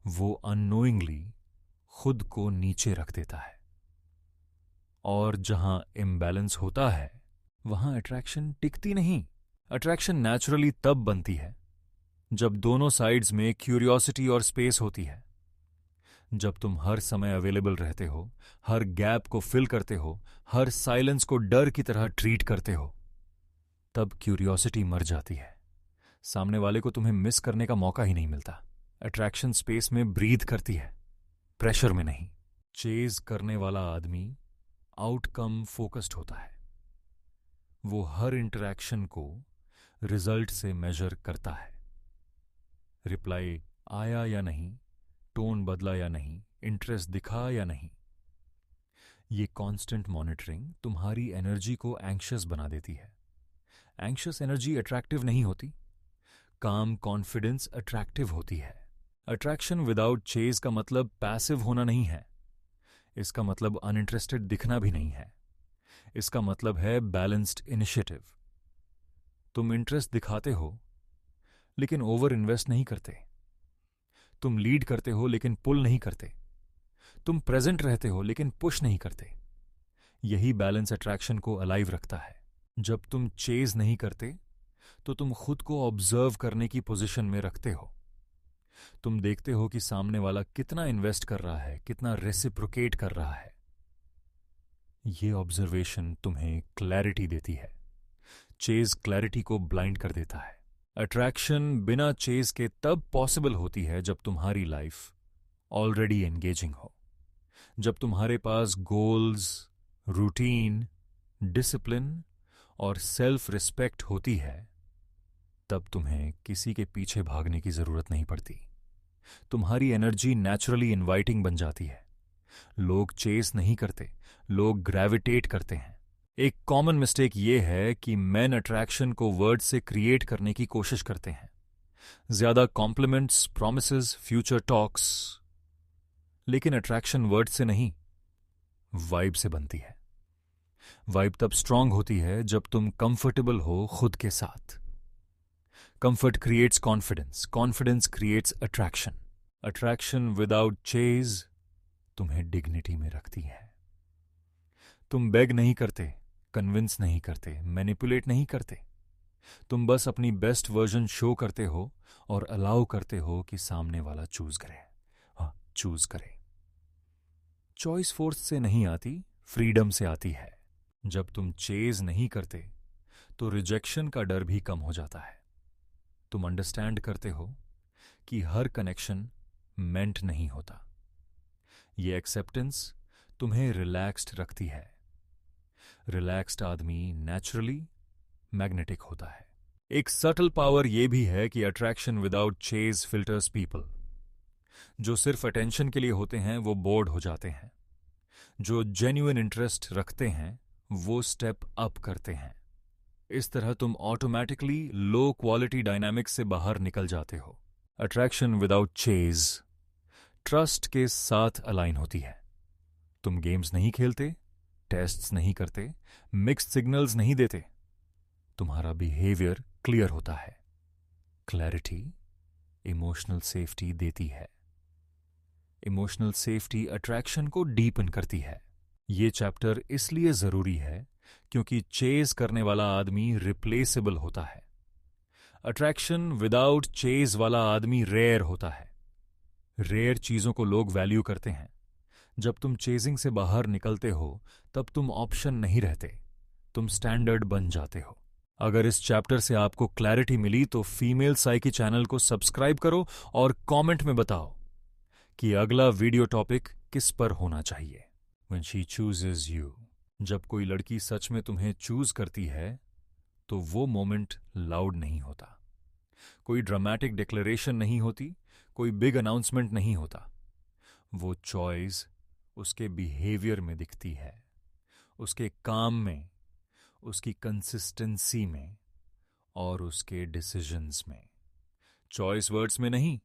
वो अननोइंगली खुद को नीचे रख देता है, और जहां इम्बैलेंस होता है वहां अट्रैक्शन टिकती नहीं। अट्रैक्शन नेचुरली तब बनती है जब दोनों साइड्स में क्यूरियोसिटी और स्पेस होती है। जब तुम हर समय अवेलेबल रहते हो, हर गैप को फिल करते हो, हर साइलेंस को डर की तरह ट्रीट करते हो, तब क्यूरियोसिटी मर जाती है। सामने वाले को तुम्हें मिस करने का मौका ही नहीं मिलता। अट्रैक्शन स्पेस में ब्रीथ करती है, प्रेशर में नहीं। चेज करने वाला आदमी आउटकम फोकस्ड होता है। वो हर इंटरैक्शन को रिजल्ट से मेजर करता है। रिप्लाई आया या नहीं, टोन बदला या नहीं, इंटरेस्ट दिखा या नहीं। ये कांस्टेंट मॉनिटरिंग तुम्हारी एनर्जी को एंग्शियस बना देती है। एंग्शियस एनर्जी अट्रैक्टिव नहीं होती, काम कॉन्फिडेंस अट्रैक्टिव होती है। अट्रैक्शन विदाउट चेज का मतलब पैसिव होना नहीं है। इसका मतलब अनइंटरेस्टेड दिखना भी नहीं है। इसका मतलब है बैलेंस्ड इनिशिएटिव। तुम इंटरेस्ट दिखाते हो लेकिन ओवर इन्वेस्ट नहीं करते। तुम लीड करते हो लेकिन पुल नहीं करते। तुम प्रेजेंट रहते हो लेकिन पुश नहीं करते। यही बैलेंस अट्रैक्शन को अलाइव रखता है। जब तुम चेज नहीं करते तो तुम खुद को ऑब्जर्व करने की पोजीशन में रखते हो। तुम देखते हो कि सामने वाला कितना इन्वेस्ट कर रहा है, कितना रेसिप्रोकेट कर रहा है। ये ऑब्जर्वेशन तुम्हें क्लैरिटी देती है। चेज क्लैरिटी को ब्लाइंड कर देता है। अट्रैक्शन बिना चेज के तब पॉसिबल होती है जब तुम्हारी लाइफ ऑलरेडी एंगेजिंग हो, जब तुम्हारे पास गोल्स, रूटीन, डिसिप्लिन और सेल्फ रिस्पेक्ट होती है। तब तुम्हें किसी के पीछे भागने की जरूरत नहीं पड़ती। तुम्हारी एनर्जी नेचुरली इनवाइटिंग बन जाती है। लोग चेस नहीं करते, लोग ग्रेविटेट करते हैं। एक कॉमन मिस्टेक ये है कि मेन अट्रैक्शन को वर्ड से क्रिएट करने की कोशिश करते हैं। ज्यादा कॉम्प्लीमेंट्स, प्रॉमिसेस, फ्यूचर टॉक्स। लेकिन अट्रैक्शन वर्ड से नहीं, वाइब से बनती है। वाइब तब स्ट्रांग होती है जब तुम कंफर्टेबल हो खुद के साथ। Comfort creates confidence, confidence creates attraction. Attraction without chase तुम्हें डिग्निटी में रखती है। तुम बेग नहीं करते, कन्विंस नहीं करते, मैनिपुलेट नहीं करते। तुम बस अपनी बेस्ट वर्जन शो करते हो और अलाउ करते हो कि सामने वाला चूज करे। चॉइस फोर्स से नहीं आती, फ्रीडम से आती है। जब तुम चेज नहीं करते तो रिजेक्शन का डर भी कम हो जाता है। तुम अंडरस्टैंड करते हो कि हर कनेक्शन मेंट नहीं होता। ये एक्सेप्टेंस तुम्हें रिलैक्स्ड रखती है। रिलैक्स्ड आदमी नेचुरली मैग्नेटिक होता है। एक सटल पावर यह भी है कि attraction without chase filters people. जो सिर्फ अटेंशन के लिए होते हैं वो बोर्ड हो जाते हैं। जो जेन्युइन इंटरेस्ट रखते हैं वो स्टेप अप करते हैं। इस तरह तुम ऑटोमैटिकली लो क्वालिटी डायनामिक्स से बाहर निकल जाते हो। अट्रैक्शन विदाउट चेज ट्रस्ट के साथ अलाइन होती है। तुम गेम्स नहीं खेलते, टेस्ट्स नहीं करते, मिक्स्ड सिग्नल्स नहीं देते। तुम्हारा बिहेवियर क्लियर होता है। क्लैरिटी इमोशनल सेफ्टी देती है। इमोशनल सेफ्टी अट्रैक्शन को डीपन करती है। ये चैप्टर इसलिए जरूरी है क्योंकि चेज करने वाला आदमी रिप्लेसेबल होता है। अट्रैक्शन विदाउट चेज वाला आदमी रेयर होता है। रेयर चीजों को लोग वैल्यू करते हैं। जब तुम चेजिंग से बाहर निकलते हो तब तुम ऑप्शन नहीं रहते, तुम स्टैंडर्ड बन जाते हो। अगर इस चैप्टर से आपको क्लैरिटी मिली तो फीमेल साइकी चैनल को सब्सक्राइब करो और कमेंट में बताओ कि अगला वीडियो टॉपिक किस पर होना चाहिए। When she chooses you, जब कोई लड़की सच में तुम्हें चूज करती है तो वो मोमेंट लाउड नहीं होता। कोई ड्रामेटिक डिक्लेरेशन नहीं होती, कोई बिग अनाउंसमेंट नहीं होता। वो चॉइस उसके बिहेवियर में दिखती है, उसके काम में, उसकी कंसिस्टेंसी में और उसके डिसीजंस में। चॉइस वर्ड्स में नहीं,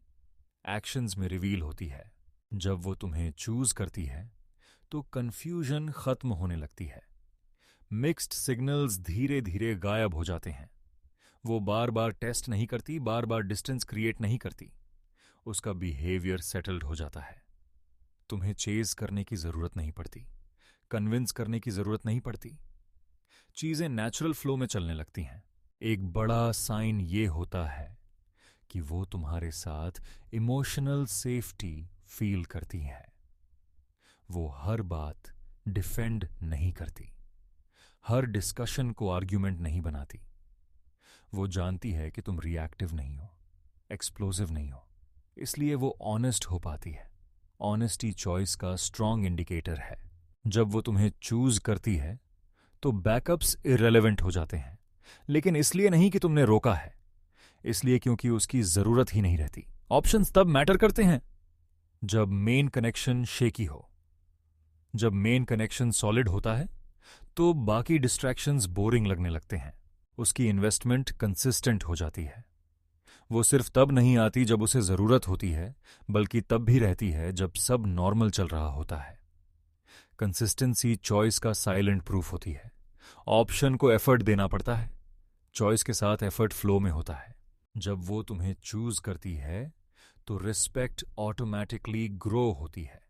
एक्शंस में रिवील होती है। जब वो तुम्हें चूज करती है तो कंफ्यूजन खत्म होने लगती है। मिक्स्ड सिग्नल्स धीरे धीरे गायब हो जाते हैं। वो बार बार टेस्ट नहीं करती, बार बार डिस्टेंस क्रिएट नहीं करती। उसका बिहेवियर सेटल्ड हो जाता है। तुम्हें चेज करने की जरूरत नहीं पड़ती, कन्विंस करने की जरूरत नहीं पड़ती। चीजें नेचुरल फ्लो में चलने लगती हैं। एक बड़ा साइन ये होता है कि वो तुम्हारे साथ इमोशनल सेफ्टी फील करती है। वो हर बात डिफेंड नहीं करती, हर डिस्कशन को आर्ग्यूमेंट नहीं बनाती। वो जानती है कि तुम रिएक्टिव नहीं हो, एक्सप्लोसिव नहीं हो, इसलिए वो ऑनेस्ट हो पाती है। ऑनेस्टी चॉइस का स्ट्रांग इंडिकेटर है। जब वो तुम्हें चूज करती है तो बैकअप्स इररेलेवेंट हो जाते हैं, लेकिन इसलिए नहीं कि तुमने रोका है, इसलिए क्योंकि उसकी जरूरत ही नहीं रहती। ऑप्शंस तब मैटर करते हैं जब मेन कनेक्शन शेकी हो। जब मेन कनेक्शन सॉलिड होता है तो बाकी डिस्ट्रैक्शंस बोरिंग लगने लगते हैं। उसकी इन्वेस्टमेंट कंसिस्टेंट हो जाती है। वो सिर्फ तब नहीं आती जब उसे जरूरत होती है, बल्कि तब भी रहती है जब सब नॉर्मल चल रहा होता है। कंसिस्टेंसी चॉइस का साइलेंट प्रूफ होती है। ऑप्शन को एफर्ट देना पड़ता है, चॉइस के साथ एफर्ट फ्लो में होता है। जब वो तुम्हें चूज करती है तो रिस्पेक्ट ऑटोमेटिकली ग्रो होती है।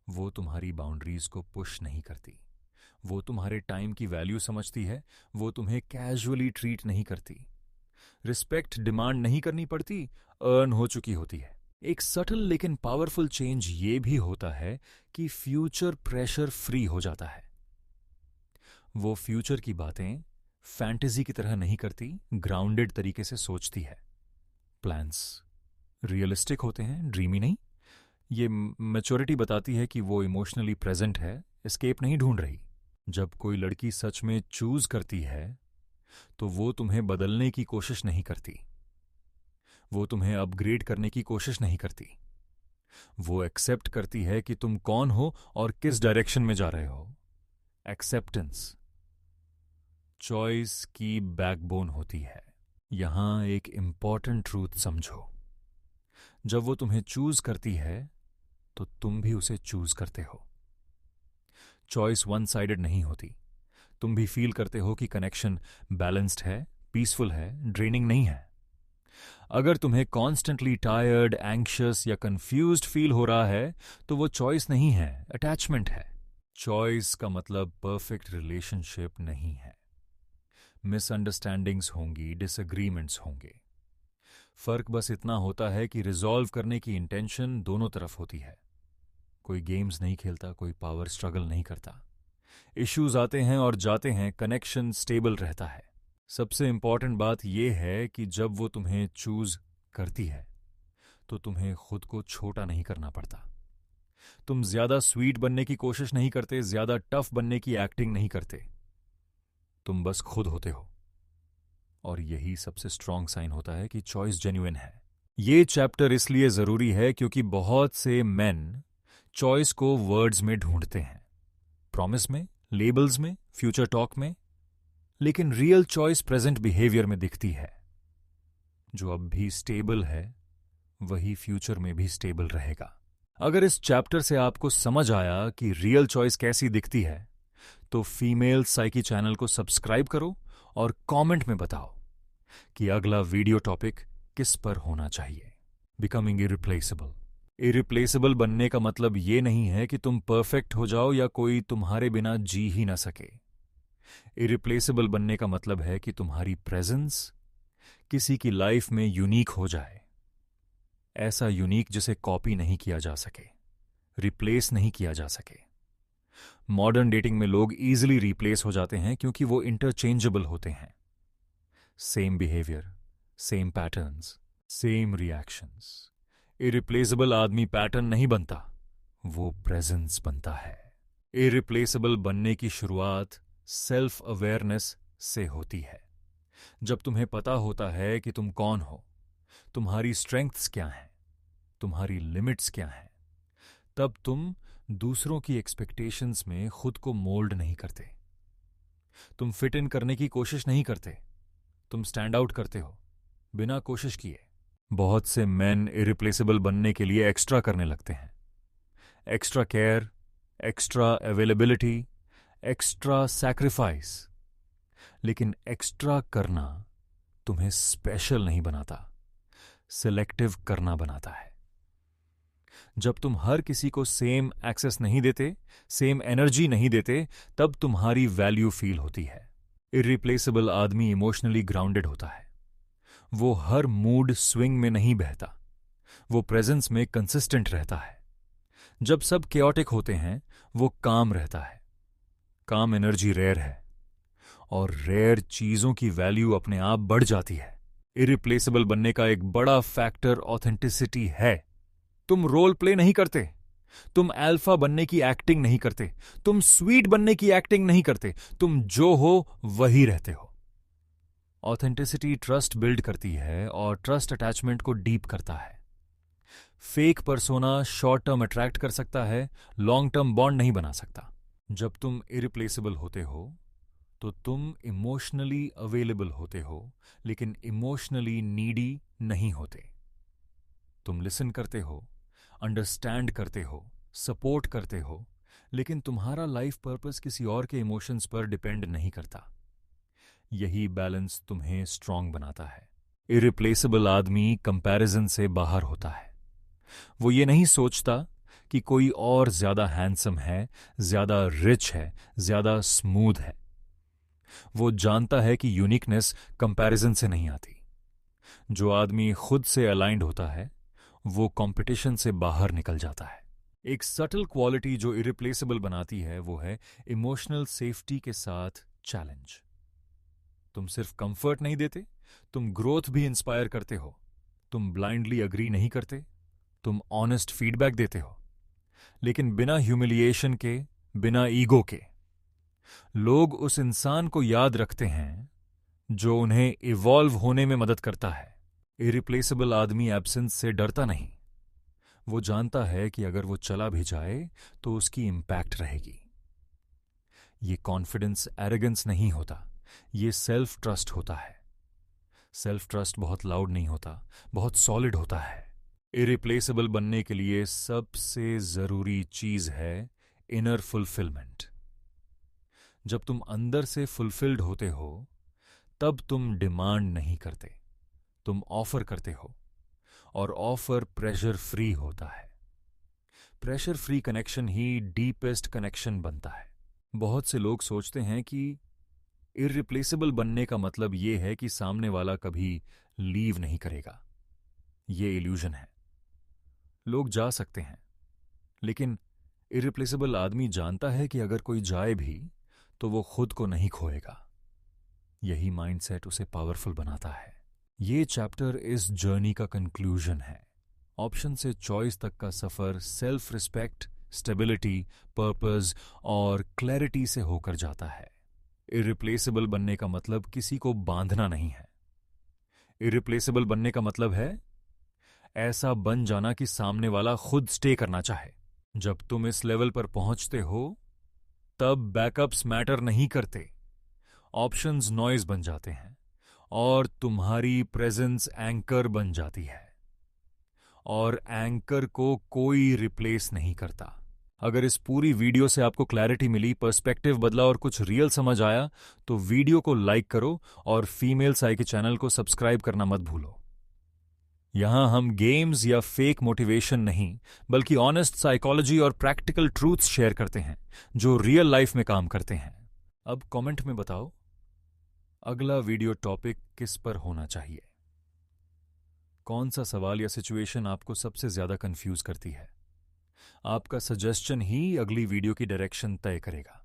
वो तुम्हारी बाउंड्रीज को पुश नहीं करती, वो तुम्हारे टाइम की वैल्यू समझती है, वो तुम्हें कैजुअली ट्रीट नहीं करती। रिस्पेक्ट डिमांड नहीं करनी पड़ती, अर्न हो चुकी होती है। एक सटल लेकिन पावरफुल चेंज ये भी होता है कि फ्यूचर प्रेशर फ्री हो जाता है। वो फ्यूचर की बातें फैंटेसी की तरह नहीं करती, ग्राउंडेड तरीके से सोचती है। प्लान्स रियलिस्टिक होते हैं, ड्रीमी नहीं। ये मैच्योरिटी बताती है कि वो इमोशनली प्रेजेंट है, एस्केप नहीं ढूंढ रही। जब कोई लड़की सच में चूज करती है तो वो तुम्हें बदलने की कोशिश नहीं करती, वो तुम्हें अपग्रेड करने की कोशिश नहीं करती। वो एक्सेप्ट करती है कि तुम कौन हो और किस डायरेक्शन में जा रहे हो। एक्सेप्टेंस चॉइस की बैकबोन होती है। यहां एक इंपॉर्टेंट ट्रूथ समझो। जब वो तुम्हें चूज करती है तो तुम भी उसे चूज करते हो। चॉइस वन साइडेड नहीं होती। तुम भी फील करते हो कि कनेक्शन बैलेंस्ड है, पीसफुल है, ड्रेनिंग नहीं है। अगर तुम्हें कॉन्स्टेंटली टायर्ड, एंग्शियस या कंफ्यूज्ड फील हो रहा है तो वो चॉइस नहीं है, अटैचमेंट है। चॉइस का मतलब परफेक्ट रिलेशनशिप नहीं है। मिसअंडरस्टैंडिंग्स होंगी, डिसएग्रीमेंट्स होंगे। फर्क बस इतना होता है कि रिजॉल्व करने की इंटेंशन दोनों तरफ होती है। कोई गेम्स नहीं खेलता, कोई पावर स्ट्रगल नहीं करता। इश्यूज आते हैं और जाते हैं, कनेक्शन स्टेबल रहता है। सबसे इंपॉर्टेंट बात यह है कि जब वो तुम्हें चूज करती है तो तुम्हें खुद को छोटा नहीं करना पड़ता। तुम ज्यादा स्वीट बनने की कोशिश नहीं करते, ज्यादा टफ बनने की एक्टिंग नहीं करते। तुम बस खुद होते हो, और यही सबसे स्ट्रांग साइन होता है कि चॉइस जेन्युइन है। ये चैप्टर इसलिए जरूरी है क्योंकि बहुत से मेन चॉइस को वर्ड्स में ढूंढते हैं, प्रॉमिस में, लेबल्स में, फ्यूचर टॉक में, लेकिन रियल चॉइस प्रेजेंट बिहेवियर में दिखती है। जो अब भी स्टेबल है वही फ्यूचर में भी स्टेबल रहेगा। अगर इस चैप्टर से आपको समझ आया कि रियल चॉइस कैसी दिखती है तो फीमेल साइकी चैनल को सब्सक्राइब करो और कमेंट में बताओ कि अगला वीडियो टॉपिक किस पर होना चाहिए। Becoming irreplaceable. इरिप्लेसेबल बनने का मतलब ये नहीं है कि तुम परफेक्ट हो जाओ या कोई तुम्हारे बिना जी ही ना सके। इरिप्लेसेबल बनने का मतलब है कि तुम्हारी प्रेजेंस किसी की लाइफ में यूनिक हो जाए, ऐसा यूनिक जिसे कॉपी नहीं किया जा सके, रिप्लेस नहीं किया जा सके। मॉडर्न डेटिंग में लोग इजीली रिप्लेस हो जाते हैं क्योंकि वो इंटरचेंजेबल होते हैं। Same behaviour, same patterns, same reactions. Irreplaceable आदमी पैटर्न नहीं बनता, वो प्रेजेंस बनता है। इरिप्लेसेबल बनने की शुरुआत सेल्फ अवेयरनेस से होती है। जब तुम्हें पता होता है कि तुम कौन हो, तुम्हारी स्ट्रेंथ्स क्या हैं, तुम्हारी लिमिट्स क्या हैं, तब तुम दूसरों की एक्सपेक्टेशंस में खुद को मोल्ड नहीं करते। तुम फिट इन करने की कोशिश नहीं करते, तुम स्टैंड आउट करते हो बिना कोशिश किए। बहुत से मेन इरिप्लेसेबल बनने के लिए एक्स्ट्रा करने लगते हैं। Extra care, extra availability, extra sacrifice. लेकिन एक्स्ट्रा करना तुम्हें स्पेशल नहीं बनाता, सिलेक्टिव करना बनाता है। जब तुम हर किसी को सेम एक्सेस नहीं देते, सेम एनर्जी नहीं देते, तब तुम्हारी वैल्यू फील होती है। इरिप्लेसेबल आदमी इमोशनली ग्राउंडेड होता है। वो हर मूड स्विंग में नहीं बहता, वो प्रेजेंस में कंसिस्टेंट रहता है। जब सब केओटिक होते हैं, वो काम रहता है। काम एनर्जी रेयर है, और रेयर चीजों की वैल्यू अपने आप बढ़ जाती है। इरिप्लेसेबल बनने का एक बड़ा फैक्टर ऑथेंटिसिटी है। तुम रोल प्ले नहीं करते, तुम अल्फा बनने की एक्टिंग नहीं करते, तुम स्वीट बनने की एक्टिंग नहीं करते, तुम जो हो वही रहते हो। ऑथेंटिसिटी ट्रस्ट बिल्ड करती है, और ट्रस्ट अटैचमेंट को डीप करता है। Fake persona short term attract कर सकता है, लॉन्ग टर्म बॉन्ड नहीं बना सकता। जब तुम इरिप्लेसेबल होते हो तो तुम इमोशनली अवेलेबल होते हो, लेकिन इमोशनली नीडी नहीं होते। तुम लिसन करते हो, अंडरस्टैंड करते हो, सपोर्ट करते हो, लेकिन तुम्हारा लाइफ पर्पस किसी और के इमोशंस पर डिपेंड नहीं करता। यही बैलेंस तुम्हें स्ट्रांग बनाता है। इरिप्लेसेबल आदमी कंपैरिजन से बाहर होता है। वो ये नहीं सोचता कि कोई और ज्यादा हैंडसम है, ज्यादा रिच है, ज्यादा स्मूथ है। वो जानता है कि यूनिकनेस कंपैरिजन से नहीं आती। जो आदमी खुद से अलाइंड होता है, वो कंपटीशन से बाहर निकल जाता है। एक सटल क्वालिटी जो इरिप्लेसेबल बनाती है वो है इमोशनल सेफ्टी के साथ चैलेंज। तुम सिर्फ कंफर्ट नहीं देते, तुम ग्रोथ भी इंस्पायर करते हो। तुम ब्लाइंडली अग्री नहीं करते, तुम ऑनेस्ट फीडबैक देते हो, लेकिन बिना ह्यूमिलिएशन के, बिना ईगो के। लोग उस इंसान को याद रखते हैं जो उन्हें इवॉल्व होने में मदद करता है। इरिप्लेसेबल आदमी एब्सेंस से डरता नहीं। वो जानता है कि अगर वो चला भी जाए तो उसकी इंपैक्ट रहेगी। ये कॉन्फिडेंस एरोगेंस नहीं होता, ये सेल्फ ट्रस्ट होता है। सेल्फ ट्रस्ट बहुत लाउड नहीं होता, बहुत सॉलिड होता है। इरिप्लेसेबल बनने के लिए सबसे जरूरी चीज है इनर फुलफिलमेंट। जब तुम अंदर से फुलफिल्ड होते हो, तब तुम डिमांड नहीं करते, तुम ऑफर करते हो, और ऑफर प्रेशर फ्री होता है। प्रेशर फ्री कनेक्शन ही डीपेस्ट कनेक्शन बनता है। बहुत से लोग सोचते हैं कि इरिप्लेसेबल बनने का मतलब यह है कि सामने वाला कभी लीव नहीं करेगा। ये इल्यूजन है। लोग जा सकते हैं, लेकिन इरिप्लेसेबल आदमी जानता है कि अगर कोई जाए भी तो वो खुद को नहीं खोएगा। यही माइंडसेट उसे पावरफुल बनाता है। ये चैप्टर इस जर्नी का कंक्लूजन है। ऑप्शन से चॉइस तक का सफर सेल्फ रिस्पेक्ट, स्टेबिलिटी, पर्पस और क्लैरिटी से होकर जाता है। इरिप्लेसेबल बनने का मतलब किसी को बांधना नहीं है। इरिप्लेसेबल बनने का मतलब है ऐसा बन जाना कि सामने वाला खुद स्टे करना चाहे। जब तुम इस लेवल पर पहुंचते हो, तब बैकअप्स मैटर नहीं करते। ऑप्शंस नॉइज बन जाते हैं, और तुम्हारी प्रेजेंस एंकर बन जाती है। और एंकर को कोई रिप्लेस नहीं करता। अगर इस पूरी वीडियो से आपको क्लैरिटी मिली, पर्सपेक्टिव बदला और कुछ रियल समझ आया, तो वीडियो को लाइक करो और फीमेल साइकी चैनल को सब्सक्राइब करना मत भूलो। यहां हम गेम्स या फेक मोटिवेशन नहीं, बल्कि ऑनेस्ट साइकोलॉजी और प्रैक्टिकल ट्रूथ्स शेयर करते हैं जो रियल लाइफ में काम करते हैं। अब कमेंट में बताओ, अगला वीडियो टॉपिक किस पर होना चाहिए? कौन सा सवाल या सिचुएशन आपको सबसे ज्यादा कंफ्यूज करती है? आपका सजेशन ही अगली वीडियो की डायरेक्शन तय करेगा।